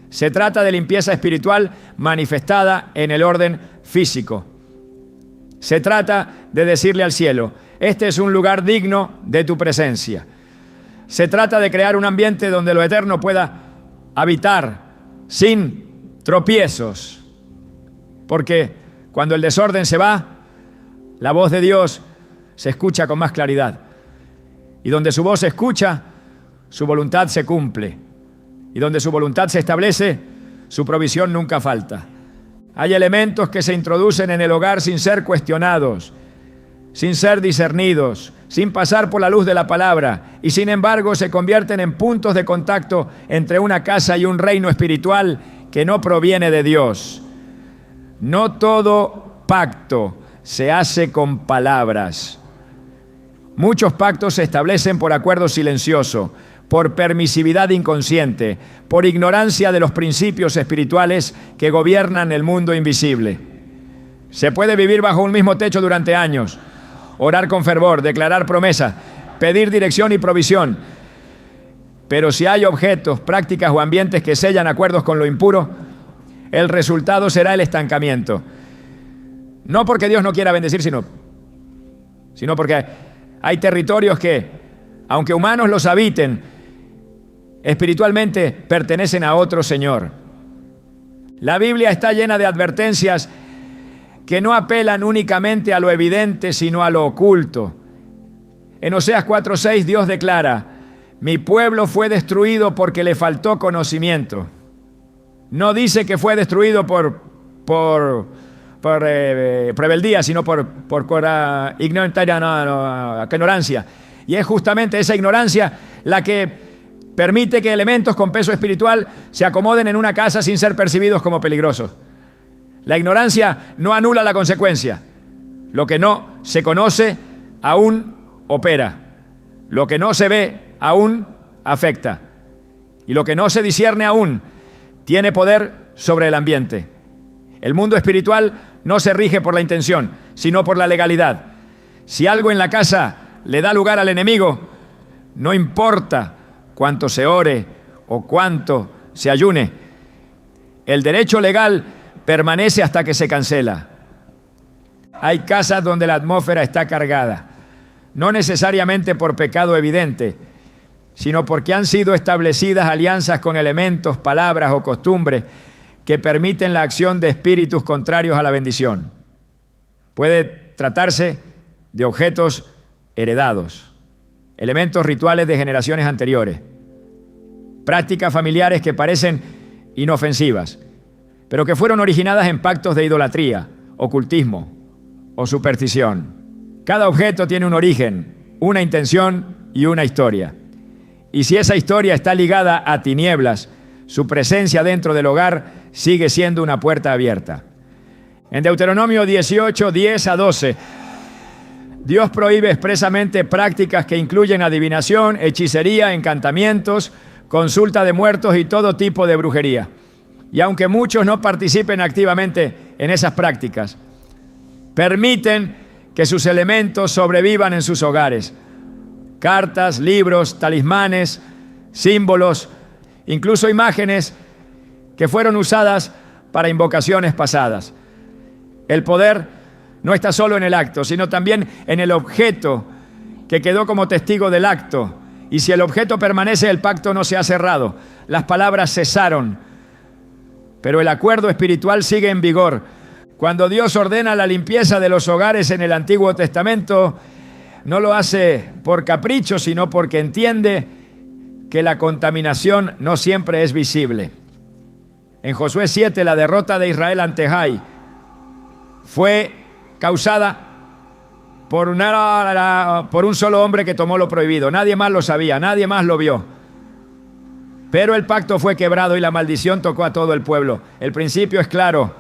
Se trata de limpieza espiritual manifestada en el orden físico. Se trata de decirle al cielo: este es un lugar digno de tu presencia. Se trata de crear un ambiente donde lo eterno pueda habitar sin tropiezos. Porque cuando el desorden se va, la voz de Dios se escucha con más claridad. Y donde su voz se escucha, su voluntad se cumple. Y donde su voluntad se establece, su provisión nunca falta. Hay elementos que se introducen en el hogar sin ser cuestionados, sin ser discernidos, sin pasar por la luz de la palabra, y sin embargo se convierten en puntos de contacto entre una casa y un reino espiritual que no proviene de Dios. No todo pacto se hace con palabras. Muchos pactos se establecen por acuerdo silencioso, por permisividad inconsciente, por ignorancia de los principios espirituales que gobiernan el mundo invisible. Se puede vivir bajo un mismo techo durante años, orar con fervor, declarar promesa, pedir dirección y provisión. Pero si hay objetos, prácticas o ambientes que sellan acuerdos con lo impuro, el resultado será el estancamiento. No porque Dios no quiera bendecir, sino porque hay territorios que, aunque humanos los habiten, espiritualmente pertenecen a otro Señor. La Biblia está llena de advertencias que no apelan únicamente a lo evidente, sino a lo oculto. En Oseas 4:6 Dios declara: mi pueblo fue destruido porque le faltó conocimiento. No dice que fue destruido por rebeldía, sino por ignorancia. Y es justamente esa ignorancia la que permite que elementos con peso espiritual se acomoden en una casa sin ser percibidos como peligrosos. La ignorancia no anula la consecuencia. Lo que no se conoce aún opera. Lo que no se ve aún afecta. Y lo que no se discierne aún tiene poder sobre el ambiente. El mundo espiritual no se rige por la intención, sino por la legalidad. Si algo en la casa le da lugar al enemigo, no importa cuánto se ore o cuánto se ayune, el derecho legal permanece hasta que se cancela. Hay casas donde la atmósfera está cargada, no necesariamente por pecado evidente, sino porque han sido establecidas alianzas con elementos, palabras o costumbres que permiten la acción de espíritus contrarios a la bendición. Puede tratarse de objetos heredados, elementos rituales de generaciones anteriores, prácticas familiares que parecen inofensivas, pero que fueron originadas en pactos de idolatría, ocultismo o superstición. Cada objeto tiene un origen, una intención y una historia. Y si esa historia está ligada a tinieblas, su presencia dentro del hogar sigue siendo una puerta abierta. En Deuteronomio 18, 10 a 12, Dios prohíbe expresamente prácticas que incluyen adivinación, hechicería, encantamientos, consulta de muertos y todo tipo de brujería. Y aunque muchos no participen activamente en esas prácticas, permiten que sus elementos sobrevivan en sus hogares. Cartas, libros, talismanes, símbolos, incluso imágenes que fueron usadas para invocaciones pasadas. El poder no está solo en el acto, sino también en el objeto que quedó como testigo del acto. Y si el objeto permanece, el pacto no se ha cerrado. Las palabras cesaron, pero el acuerdo espiritual sigue en vigor. Cuando Dios ordena la limpieza de los hogares en el Antiguo Testamento, no lo hace por capricho, sino porque entiende que la contaminación no siempre es visible. En Josué 7, la derrota de Israel ante Jai fue causada por un solo hombre que tomó lo prohibido. Nadie más lo sabía, nadie más lo vio. Pero el pacto fue quebrado y la maldición tocó a todo el pueblo. El principio es claro: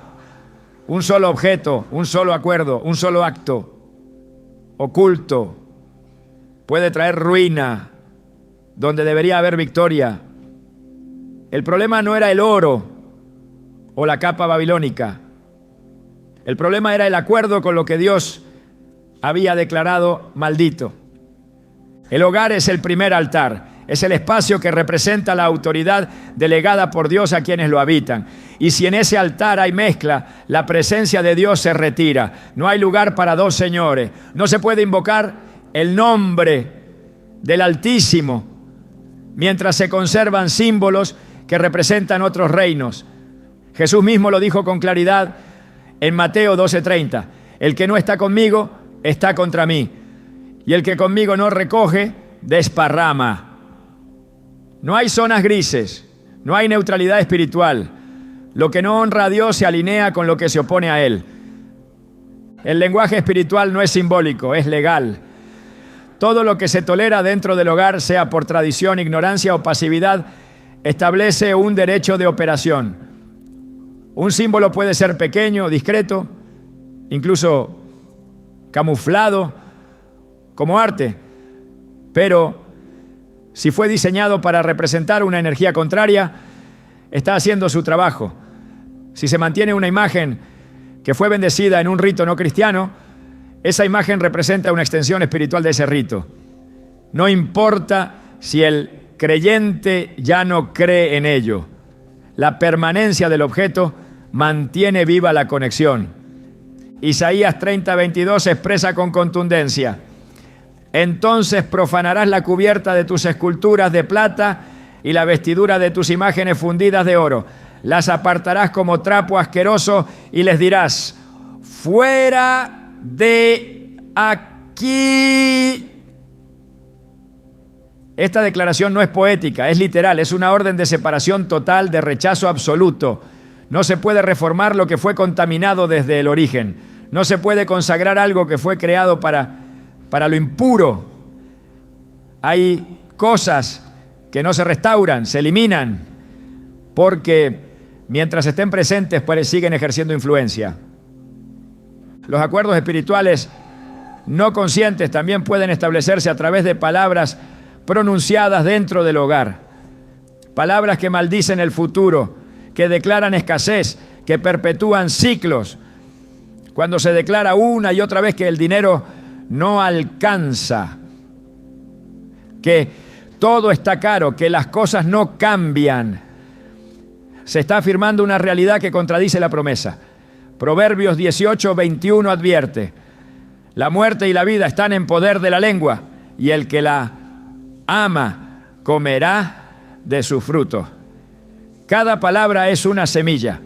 un solo objeto, un solo acuerdo, un solo acto oculto puede traer ruina donde debería haber victoria. El problema no era el oro o la capa babilónica. El problema era el acuerdo con lo que Dios había declarado maldito. El hogar es el primer altar, es el espacio que representa la autoridad delegada por Dios a quienes lo habitan. Y si en ese altar hay mezcla, la presencia de Dios se retira. No hay lugar para dos señores. No se puede invocar el nombre del Altísimo mientras se conservan símbolos que representan otros reinos. Jesús mismo lo dijo con claridad en Mateo 12:30. El que no está conmigo está contra mí, y el que conmigo no recoge, desparrama. No hay zonas grises, no hay neutralidad espiritual. Lo que no honra a Dios se alinea con lo que se opone a Él. El lenguaje espiritual no es simbólico, es legal. Todo lo que se tolera dentro del hogar, sea por tradición, ignorancia o pasividad, establece un derecho de operación. Un símbolo puede ser pequeño, discreto, incluso camuflado como arte, pero si fue diseñado para representar una energía contraria, está haciendo su trabajo. Si se mantiene una imagen que fue bendecida en un rito no cristiano, esa imagen representa una extensión espiritual de ese rito. No importa si el creyente ya no cree en ello. La permanencia del objeto mantiene viva la conexión. Isaías 30:22 expresa con contundencia: entonces profanarás la cubierta de tus esculturas de plata y la vestidura de tus imágenes fundidas de oro. Las apartarás como trapo asqueroso y les dirás: fuera de aquí. Esta declaración no es poética, es literal, es una orden de separación total, de rechazo absoluto. No se puede reformar lo que fue contaminado desde el origen. No se puede consagrar algo que fue creado para lo impuro. Hay cosas que no se restauran, se eliminan, porque mientras estén presentes, pues siguen ejerciendo influencia. Los acuerdos espirituales no conscientes también pueden establecerse a través de palabras pronunciadas dentro del hogar. Palabras que maldicen el futuro, que declaran escasez, que perpetúan ciclos. Cuando se declara una y otra vez que el dinero no alcanza, que todo está caro, que las cosas no cambian, se está afirmando una realidad que contradice la promesa. Proverbios 18:21 advierte: la muerte y la vida están en poder de la lengua, y el que la ama comerá de su fruto. Cada palabra es una semilla,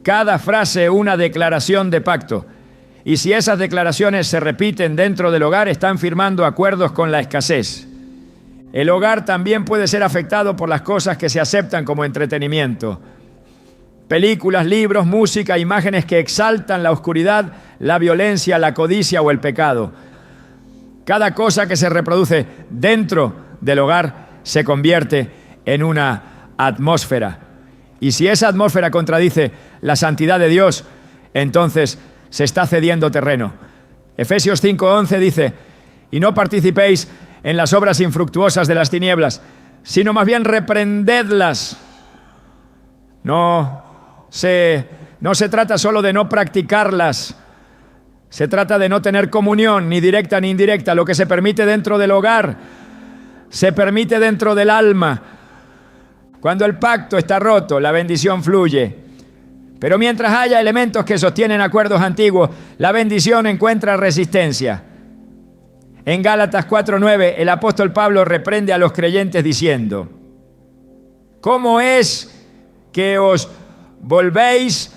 cada frase una declaración de pacto. Y si esas declaraciones se repiten dentro del hogar, están firmando acuerdos con la escasez. El hogar también puede ser afectado por las cosas que se aceptan como entretenimiento. Películas, libros, música, imágenes que exaltan la oscuridad, la violencia, la codicia o el pecado. Cada cosa que se reproduce dentro del hogar se convierte en una atmósfera. Y si esa atmósfera contradice la santidad de Dios, entonces se está cediendo terreno. Efesios 5:11 dice: y no participéis en las obras infructuosas de las tinieblas, sino más bien reprendedlas. No se trata solo de no practicarlas, se trata de no tener comunión, ni directa ni indirecta. Lo que se permite dentro del hogar, se permite dentro del alma. Cuando el pacto está roto, la bendición fluye. Pero mientras haya elementos que sostienen acuerdos antiguos, la bendición encuentra resistencia. En Gálatas 4:9, el apóstol Pablo reprende a los creyentes diciendo: ¿cómo es que os volvéis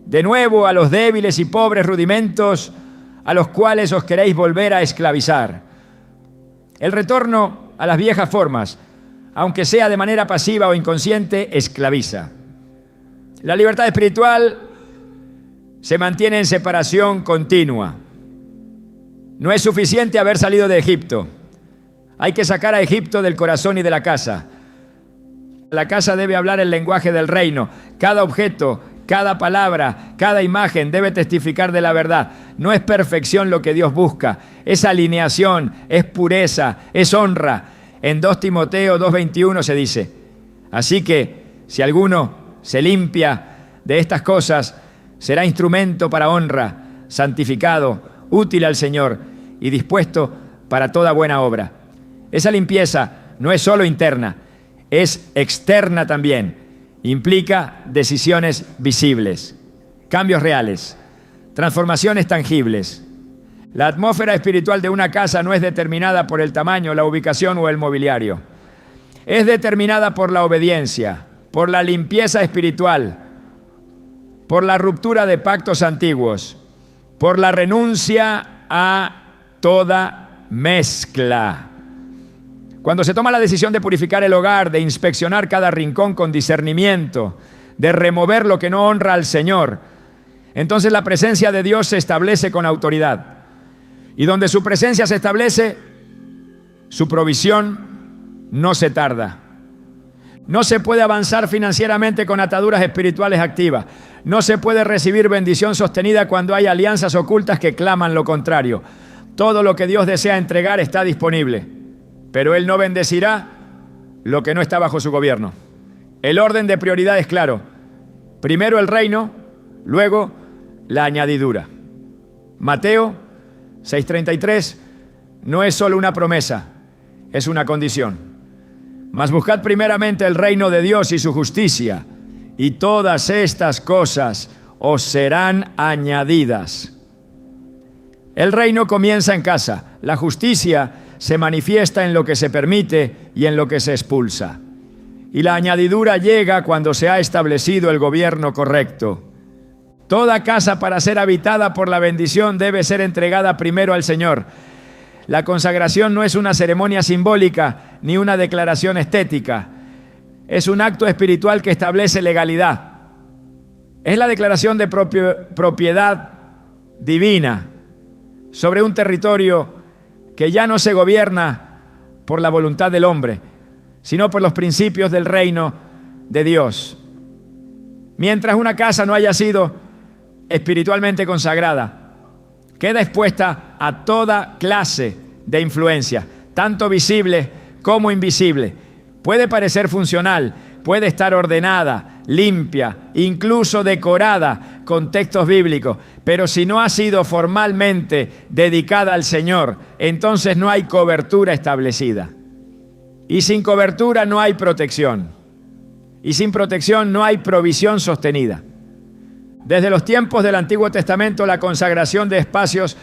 de nuevo a los débiles y pobres rudimentos a los cuales os queréis volver a esclavizar? El retorno a las viejas formas, aunque sea de manera pasiva o inconsciente, esclaviza. La libertad espiritual se mantiene en separación continua. No es suficiente haber salido de Egipto. Hay que sacar a Egipto del corazón y de la casa. La casa debe hablar el lenguaje del reino. Cada objeto, cada palabra, cada imagen debe testificar de la verdad. No es perfección lo que Dios busca, es alineación, es pureza, es honra. En 2 Timoteo 2:21 se dice: así que si alguno se limpia de estas cosas, será instrumento para honra, santificado, útil al Señor y dispuesto para toda buena obra. Esa limpieza no es solo interna, es externa también. Implica decisiones visibles, cambios reales, transformaciones tangibles. La atmósfera espiritual de una casa no es determinada por el tamaño, la ubicación o el mobiliario. Es determinada por la obediencia, por la limpieza espiritual, por la ruptura de pactos antiguos, por la renuncia a toda mezcla. Cuando se toma la decisión de purificar el hogar, de inspeccionar cada rincón con discernimiento, de remover lo que no honra al Señor, entonces la presencia de Dios se establece con autoridad. Y donde su presencia se establece, su provisión no se tarda. No se puede avanzar financieramente con ataduras espirituales activas. No se puede recibir bendición sostenida cuando hay alianzas ocultas que claman lo contrario. Todo lo que Dios desea entregar está disponible, pero Él no bendecirá lo que no está bajo su gobierno. El orden de prioridad es claro. Primero el reino, luego la añadidura. Mateo 6:33 no es solo una promesa, es una condición. Mas buscad primeramente el reino de Dios y su justicia, y todas estas cosas os serán añadidas. El reino comienza en casa. La justicia se manifiesta en lo que se permite y en lo que se expulsa. Y la añadidura llega cuando se ha establecido el gobierno correcto. Toda casa para ser habitada por la bendición debe ser entregada primero al Señor. La consagración no es una ceremonia simbólica ni una declaración estética. Es un acto espiritual que establece legalidad. Es la declaración de propiedad divina sobre un territorio que ya no se gobierna por la voluntad del hombre, sino por los principios del reino de Dios. Mientras una casa no haya sido espiritualmente consagrada, queda expuesta a toda clase de influencia, tanto visible como invisible. Puede parecer funcional, puede estar ordenada, limpia, incluso decorada con textos bíblicos, pero si no ha sido formalmente dedicada al Señor, entonces no hay cobertura establecida. Y sin cobertura no hay protección. y sin protección no hay provisión sostenida. Desde los tiempos del Antiguo Testamento, la consagración de espacios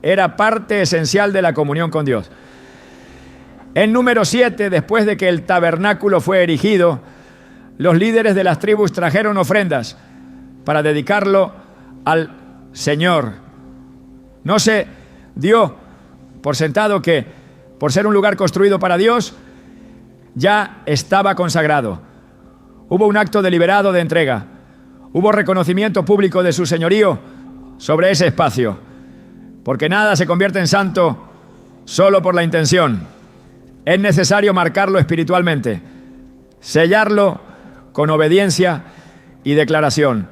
era parte esencial de la comunión con Dios. En Número 7, después de que el tabernáculo fue erigido, los líderes de las tribus trajeron ofrendas para dedicarlo al Señor. No se dio por sentado que, por ser un lugar construido para Dios, ya estaba consagrado. Hubo un acto deliberado de entrega. Hubo reconocimiento público de su señorío sobre ese espacio, porque nada se convierte en santo solo por la intención. Es necesario marcarlo espiritualmente, sellarlo con obediencia y declaración.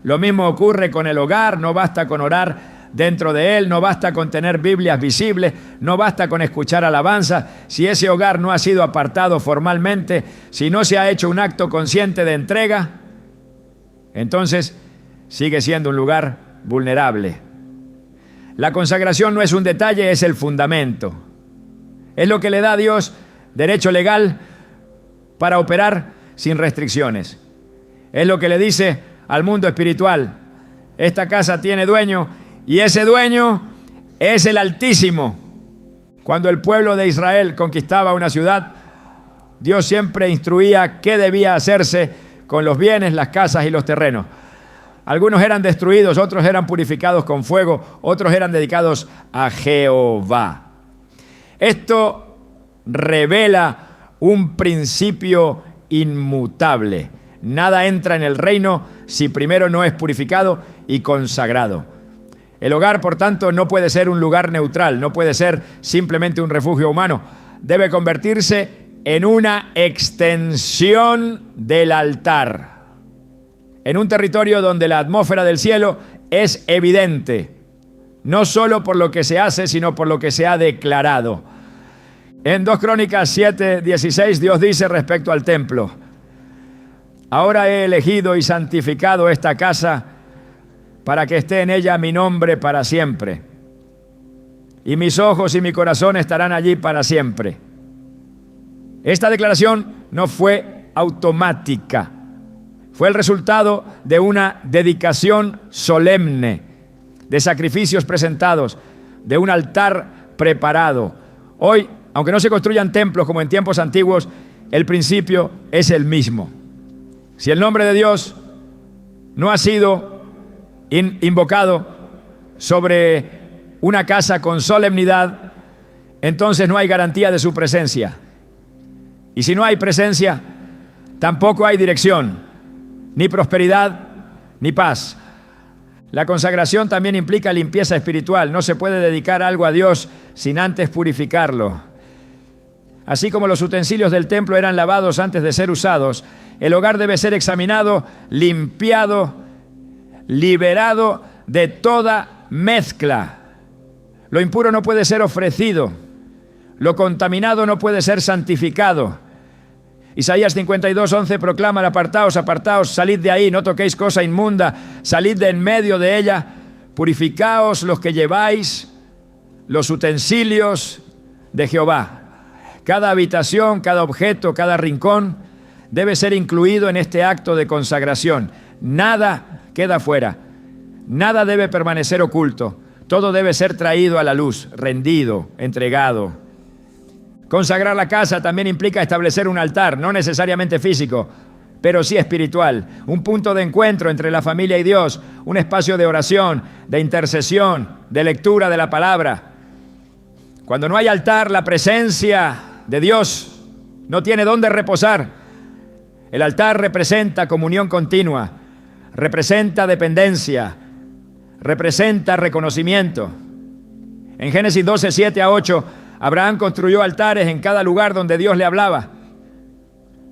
Lo mismo ocurre con el hogar. No basta con orar dentro de él, no basta con tener Biblias visibles, no basta con escuchar alabanza. Si ese hogar no ha sido apartado formalmente, si no se ha hecho un acto consciente de entrega, entonces sigue siendo un lugar vulnerable. La consagración no es un detalle, es el fundamento. Es lo que le da a Dios derecho legal para operar sin restricciones. Es lo que le dice al mundo espiritual: esta casa tiene dueño, y ese dueño es el Altísimo. Cuando el pueblo de Israel conquistaba una ciudad, Dios siempre instruía qué debía hacerse con los bienes, las casas y los terrenos. Algunos eran destruidos, otros eran purificados con fuego, otros eran dedicados a Jehová. Esto revela un principio inmutable. Nada entra en el reino si primero no es purificado y consagrado. El hogar, por tanto, no puede ser un lugar neutral, no puede ser simplemente un refugio humano. Debe convertirse en una extensión del altar, en un territorio donde la atmósfera del cielo es evidente, no solo por lo que se hace, sino por lo que se ha declarado. En 2 Crónicas 7:16, Dios dice respecto al templo: ahora he elegido y santificado esta casa para que esté en ella mi nombre para siempre, y mis ojos y mi corazón estarán allí para siempre. Esta declaración no fue automática, fue el resultado de una dedicación solemne, de sacrificios presentados, de un altar preparado. Hoy, aunque no se construyan templos como en tiempos antiguos, el principio es el mismo. Si el nombre de Dios no ha sido invocado sobre una casa con solemnidad, entonces no hay garantía de su presencia. Y si no hay presencia, tampoco hay dirección, ni prosperidad, ni paz. La consagración también implica limpieza espiritual. No se puede dedicar algo a Dios sin antes purificarlo. Así como los utensilios del templo eran lavados antes de ser usados, el hogar debe ser examinado, limpiado, liberado de toda mezcla. Lo impuro no puede ser ofrecido, lo contaminado no puede ser santificado. Isaías 52:11 proclama: apartaos, apartaos, salid de ahí, no toquéis cosa inmunda, salid de en medio de ella, purificaos los que lleváis los utensilios de Jehová. Cada habitación, cada objeto, cada rincón debe ser incluido en este acto de consagración. Nada queda fuera, nada debe permanecer oculto, todo debe ser traído a la luz, rendido, entregado. Consagrar la casa también implica establecer un altar, no necesariamente físico, pero sí espiritual, un punto de encuentro entre la familia y Dios, un espacio de oración, de intercesión, de lectura de la palabra. Cuando no hay altar, la presencia de Dios no tiene dónde reposar. El altar representa comunión continua, representa dependencia, representa reconocimiento. En Génesis 12:7-8, Abraham construyó altares en cada lugar donde Dios le hablaba.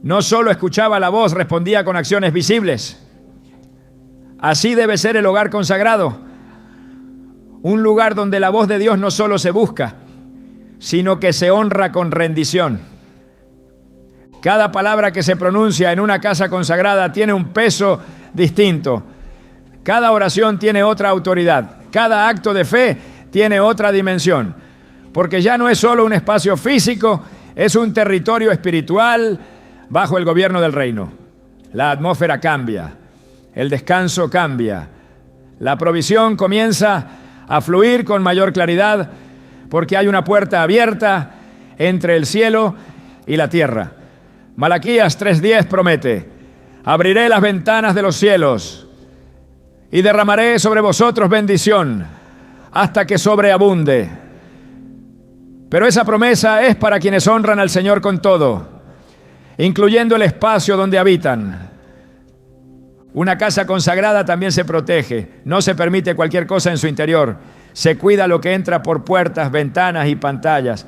No solo escuchaba la voz, respondía con acciones visibles. Así debe ser el hogar consagrado. Un lugar donde la voz de Dios no solo se busca, sino que se honra con rendición. Cada palabra que se pronuncia en una casa consagrada tiene un peso distinto. Cada oración tiene otra autoridad. Cada acto de fe tiene otra dimensión. Porque ya no es solo un espacio físico, es un territorio espiritual bajo el gobierno del reino. La atmósfera cambia, el descanso cambia, la provisión comienza a fluir con mayor claridad porque hay una puerta abierta entre el cielo y la tierra. Malaquías 3:10 promete: abriré las ventanas de los cielos y derramaré sobre vosotros bendición hasta que sobreabunde. Pero esa promesa es para quienes honran al Señor con todo, incluyendo el espacio donde habitan. Una casa consagrada también se protege, no se permite cualquier cosa en su interior, se cuida lo que entra por puertas, ventanas y pantallas,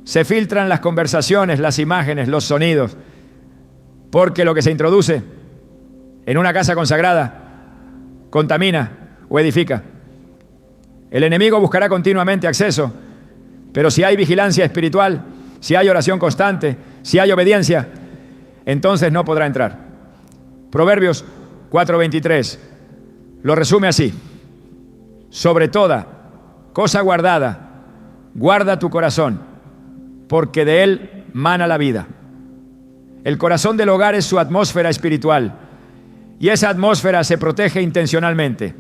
se filtran las conversaciones, las imágenes, los sonidos, porque lo que se introduce en una casa consagrada contamina o edifica. El enemigo buscará continuamente acceso, pero si hay vigilancia espiritual, si hay oración constante, si hay obediencia, entonces no podrá entrar. Proverbios 4:23 lo resume así: sobre toda cosa guardada, guarda tu corazón, porque de él mana la vida. El corazón del hogar es su atmósfera espiritual, y esa atmósfera se protege intencionalmente.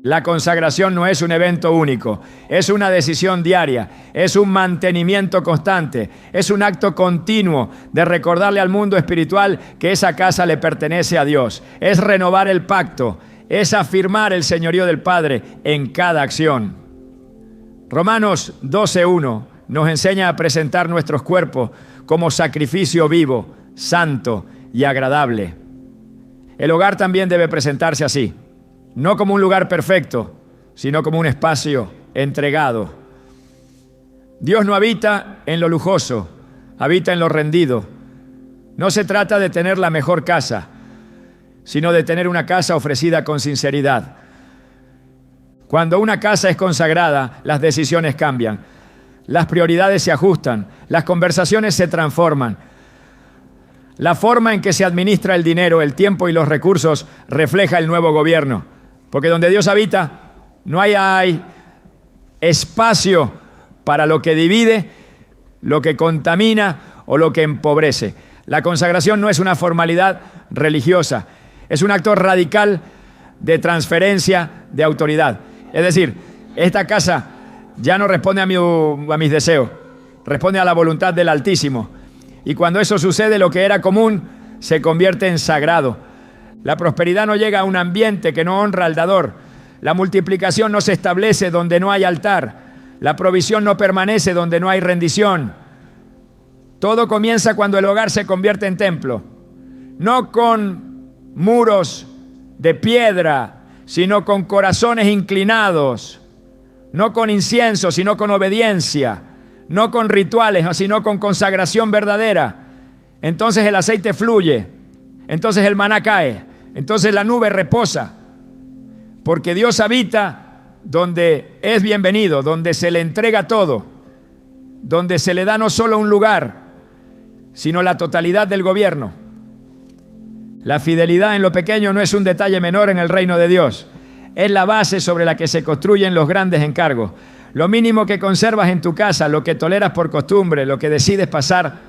La consagración no es un evento único, es una decisión diaria, es un mantenimiento constante, es un acto continuo de recordarle al mundo espiritual que esa casa le pertenece a Dios. Es renovar el pacto, es afirmar el señorío del Padre en cada acción. Romanos 12:1 nos enseña a presentar nuestros cuerpos como sacrificio vivo, santo y agradable. El hogar también debe presentarse así. No como un lugar perfecto, sino como un espacio entregado. Dios no habita en lo lujoso, habita en lo rendido. No se trata de tener la mejor casa, sino de tener una casa ofrecida con sinceridad. Cuando una casa es consagrada, las decisiones cambian, las prioridades se ajustan, las conversaciones se transforman. La forma en que se administra el dinero, el tiempo y los recursos refleja el nuevo gobierno. Porque donde Dios habita, no hay espacio para lo que divide, lo que contamina o lo que empobrece. La consagración no es una formalidad religiosa, es un acto radical de transferencia de autoridad. Es decir, esta casa ya no responde a mis deseos, responde a la voluntad del Altísimo. Y cuando eso sucede, lo que era común se convierte en sagrado. La prosperidad no llega a un ambiente que no honra al dador. La multiplicación no se establece donde no hay altar. La provisión no permanece donde no hay rendición. Todo comienza cuando el hogar se convierte en templo. No con muros de piedra, sino con corazones inclinados. No con incienso, sino con obediencia. No con rituales, sino con consagración verdadera. Entonces el aceite fluye. Entonces el maná cae. Entonces la nube reposa, porque Dios habita donde es bienvenido, donde se le entrega todo, donde se le da no solo un lugar, sino la totalidad del gobierno. La fidelidad en lo pequeño no es un detalle menor en el reino de Dios, es la base sobre la que se construyen los grandes encargos. Lo mínimo que conservas en tu casa, lo que toleras por costumbre, lo que decides pasar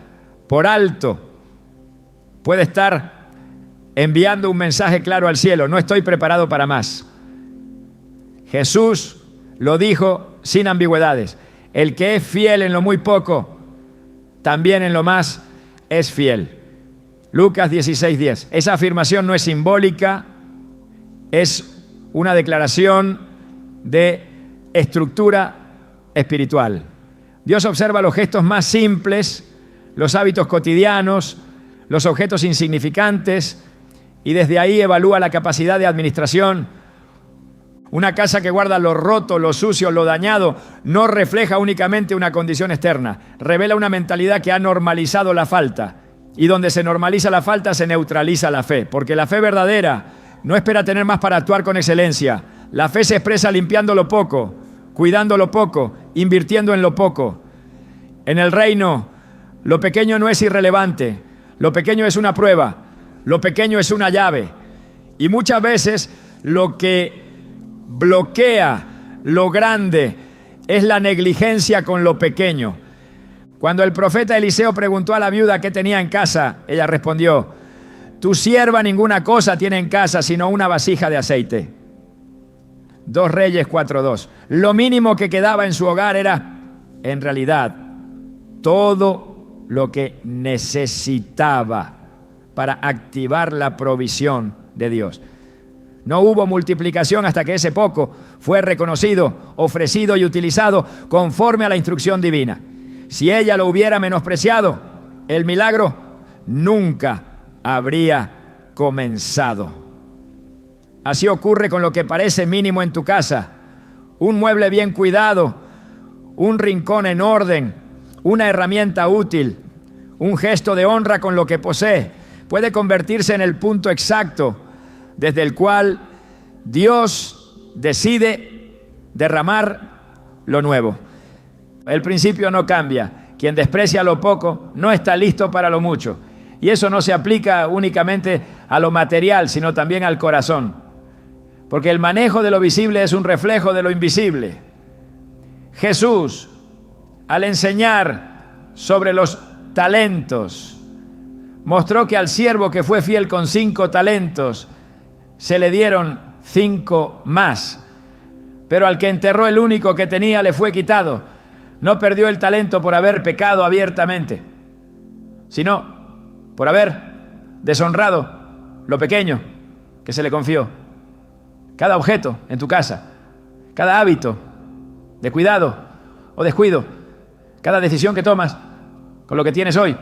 por alto, puede estar enviando un mensaje claro al cielo: no estoy preparado para más. Jesús lo dijo sin ambigüedades: el que es fiel en lo muy poco, también en lo más es fiel. Lucas 16:10. Esa afirmación no es simbólica, es una declaración de estructura espiritual. Dios observa los gestos más simples, los hábitos cotidianos, los objetos insignificantes, y desde ahí evalúa la capacidad de administración. Una casa que guarda lo roto, lo sucio, lo dañado, no refleja únicamente una condición externa, revela una mentalidad que ha normalizado la falta. Y donde se normaliza la falta, se neutraliza la fe, porque la fe verdadera no espera tener más para actuar con excelencia. La fe se expresa limpiando lo poco, cuidando lo poco, invirtiendo en lo poco. En el reino, lo pequeño no es irrelevante, lo pequeño es una prueba, lo pequeño es una llave. Y muchas veces lo que bloquea lo grande es la negligencia con lo pequeño. Cuando el profeta Eliseo preguntó a la viuda qué tenía en casa, ella respondió: Tu sierva ninguna cosa tiene en casa sino una vasija de aceite. 2 Reyes 4:2. Lo mínimo que quedaba en su hogar era, en realidad, todo lo que necesitaba para activar la provisión de Dios. No hubo multiplicación hasta que ese poco fue reconocido, ofrecido y utilizado conforme a la instrucción divina. Si ella lo hubiera menospreciado, el milagro nunca habría comenzado. Así ocurre con lo que parece mínimo en tu casa. Un mueble bien cuidado, un rincón en orden, una herramienta útil, un gesto de honra con lo que posee, puede convertirse en el punto exacto desde el cual Dios decide derramar lo nuevo. El principio no cambia. Quien desprecia lo poco no está listo para lo mucho. Y eso no se aplica únicamente a lo material, sino también al corazón. Porque el manejo de lo visible es un reflejo de lo invisible. Jesús, al enseñar sobre los talentos, mostró que al siervo que fue fiel con 5 talentos, se le dieron 5 más. Pero al que enterró el único que tenía le fue quitado. No perdió el talento por haber pecado abiertamente, sino por haber deshonrado lo pequeño que se le confió. Cada objeto en tu casa, cada hábito de cuidado o descuido, cada decisión que tomas con lo que tienes hoy,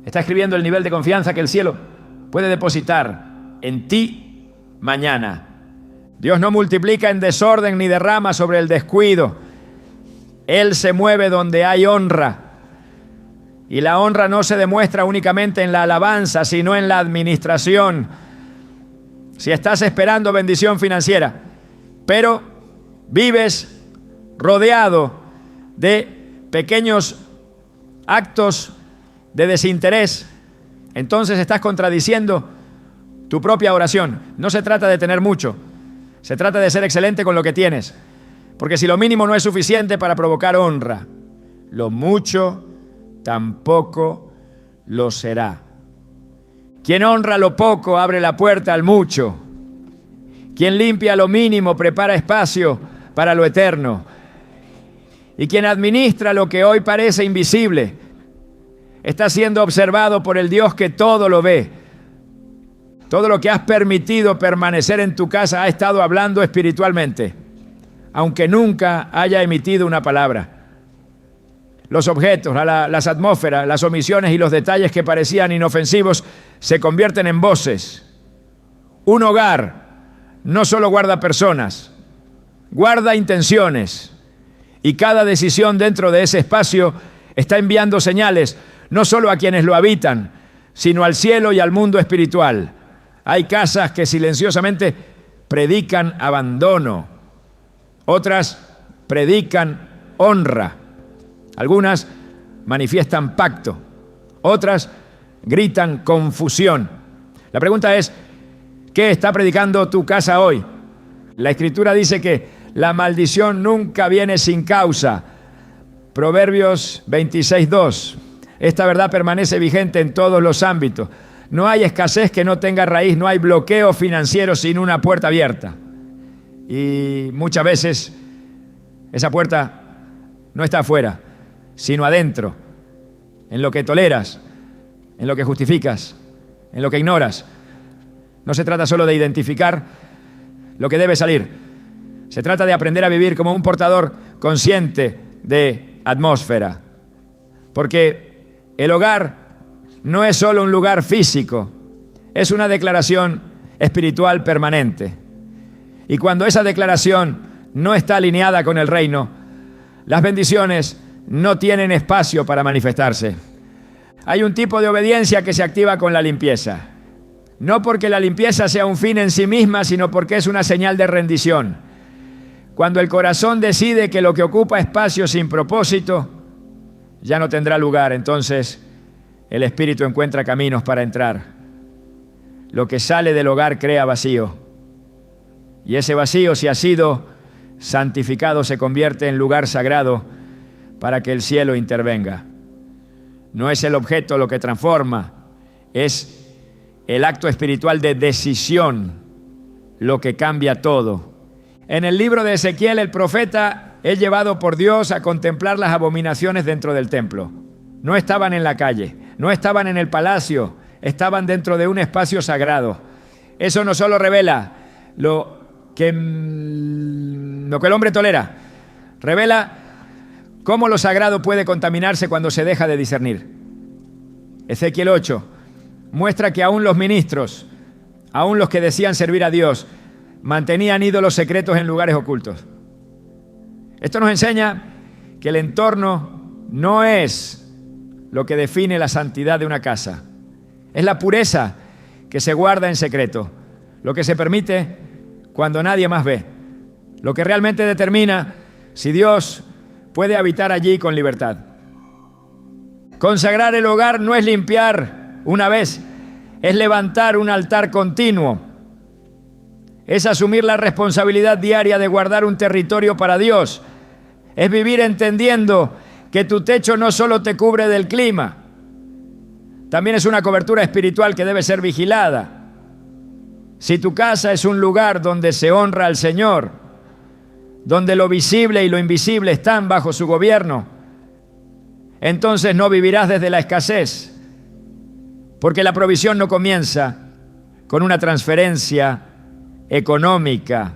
está escribiendo el nivel de confianza que el cielo puede depositar en ti mañana. Dios no multiplica en desorden ni derrama sobre el descuido. Él se mueve donde hay honra. Y la honra no se demuestra únicamente en la alabanza, sino en la administración. Si estás esperando bendición financiera, pero vives rodeado de pequeños actos de desinterés, entonces estás contradiciendo tu propia oración. No se trata de tener mucho, se trata de ser excelente con lo que tienes. Porque si lo mínimo no es suficiente para provocar honra, lo mucho tampoco lo será. Quien honra lo poco abre la puerta al mucho. Quien limpia lo mínimo prepara espacio para lo eterno. Y quien administra lo que hoy parece invisible está siendo observado por el Dios que todo lo ve. Todo lo que has permitido permanecer en tu casa ha estado hablando espiritualmente, aunque nunca haya emitido una palabra. Los objetos, las atmósferas, las omisiones y los detalles que parecían inofensivos se convierten en voces. Un hogar no solo guarda personas, guarda intenciones. Y cada decisión dentro de ese espacio está enviando señales, no solo a quienes lo habitan, sino al cielo y al mundo espiritual. Hay casas que silenciosamente predican abandono. Otras predican honra. Algunas manifiestan pacto. Otras gritan confusión. La pregunta es, ¿qué está predicando tu casa hoy? La Escritura dice que la maldición nunca viene sin causa. Proverbios 26:2. Esta verdad permanece vigente en todos los ámbitos. No hay escasez que no tenga raíz, no hay bloqueo financiero sin una puerta abierta. Y muchas veces esa puerta no está afuera, sino adentro, en lo que toleras, en lo que justificas, en lo que ignoras. No se trata solo de identificar lo que debe salir. Se trata de aprender a vivir como un portador consciente de atmósfera. Porque el hogar no es solo un lugar físico, es una declaración espiritual permanente. Y cuando esa declaración no está alineada con el reino, las bendiciones no tienen espacio para manifestarse. Hay un tipo de obediencia que se activa con la limpieza. No porque la limpieza sea un fin en sí misma, sino porque es una señal de rendición. Cuando el corazón decide que lo que ocupa espacio sin propósito ya no tendrá lugar, entonces el espíritu encuentra caminos para entrar. Lo que sale del hogar crea vacío. Y ese vacío, si ha sido santificado, se convierte en lugar sagrado para que el cielo intervenga. No es el objeto lo que transforma, es el acto espiritual de decisión, lo que cambia todo. En el libro de Ezequiel, el profeta es llevado por Dios a contemplar las abominaciones dentro del templo. No estaban en la calle, no estaban en el palacio, estaban dentro de un espacio sagrado. Eso no solo revela lo que el hombre tolera, revela cómo lo sagrado puede contaminarse cuando se deja de discernir. Ezequiel 8 muestra que aún los ministros, aún los que decían servir a Dios, mantenían ídolos secretos en lugares ocultos. Esto nos enseña que el entorno no es lo que define la santidad de una casa. Es la pureza que se guarda en secreto, lo que se permite cuando nadie más ve, lo que realmente determina si Dios puede habitar allí con libertad. Consagrar el hogar no es limpiar una vez, es levantar un altar continuo. Es asumir la responsabilidad diaria de guardar un territorio para Dios. Es vivir entendiendo que tu techo no solo te cubre del clima, también es una cobertura espiritual que debe ser vigilada. Si tu casa es un lugar donde se honra al Señor, donde lo visible y lo invisible están bajo su gobierno, entonces no vivirás desde la escasez, porque la provisión no comienza con una transferencia económica,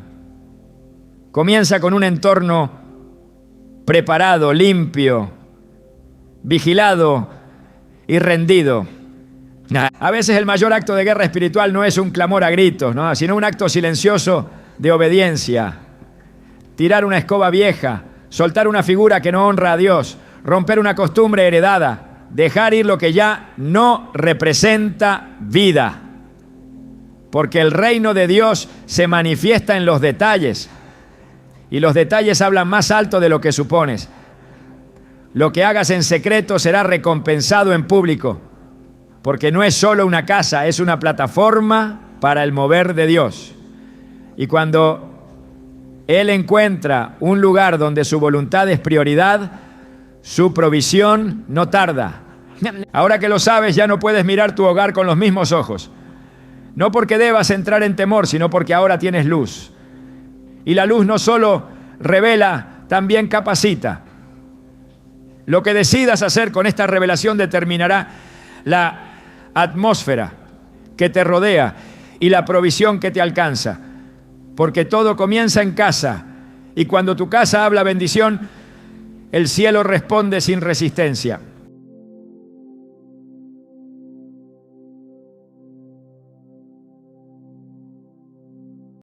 comienza con un entorno preparado, limpio, vigilado y rendido. A veces el mayor acto de guerra espiritual no es un clamor a gritos, ¿no?, sino un acto silencioso de obediencia. Tirar una escoba vieja, soltar una figura que no honra a Dios, romper una costumbre heredada, dejar ir lo que ya no representa vida. Porque el reino de Dios se manifiesta en los detalles, y los detalles hablan más alto de lo que supones. Lo que hagas en secreto será recompensado en público, porque no es solo una casa, es una plataforma para el mover de Dios. Y cuando Él encuentra un lugar donde su voluntad es prioridad, su provisión no tarda. Ahora que lo sabes, ya no puedes mirar tu hogar con los mismos ojos. No porque debas entrar en temor, sino porque ahora tienes luz. Y la luz no solo revela, también capacita. Lo que decidas hacer con esta revelación determinará la atmósfera que te rodea y la provisión que te alcanza. Porque todo comienza en casa. Y cuando tu casa habla bendición, el cielo responde sin resistencia.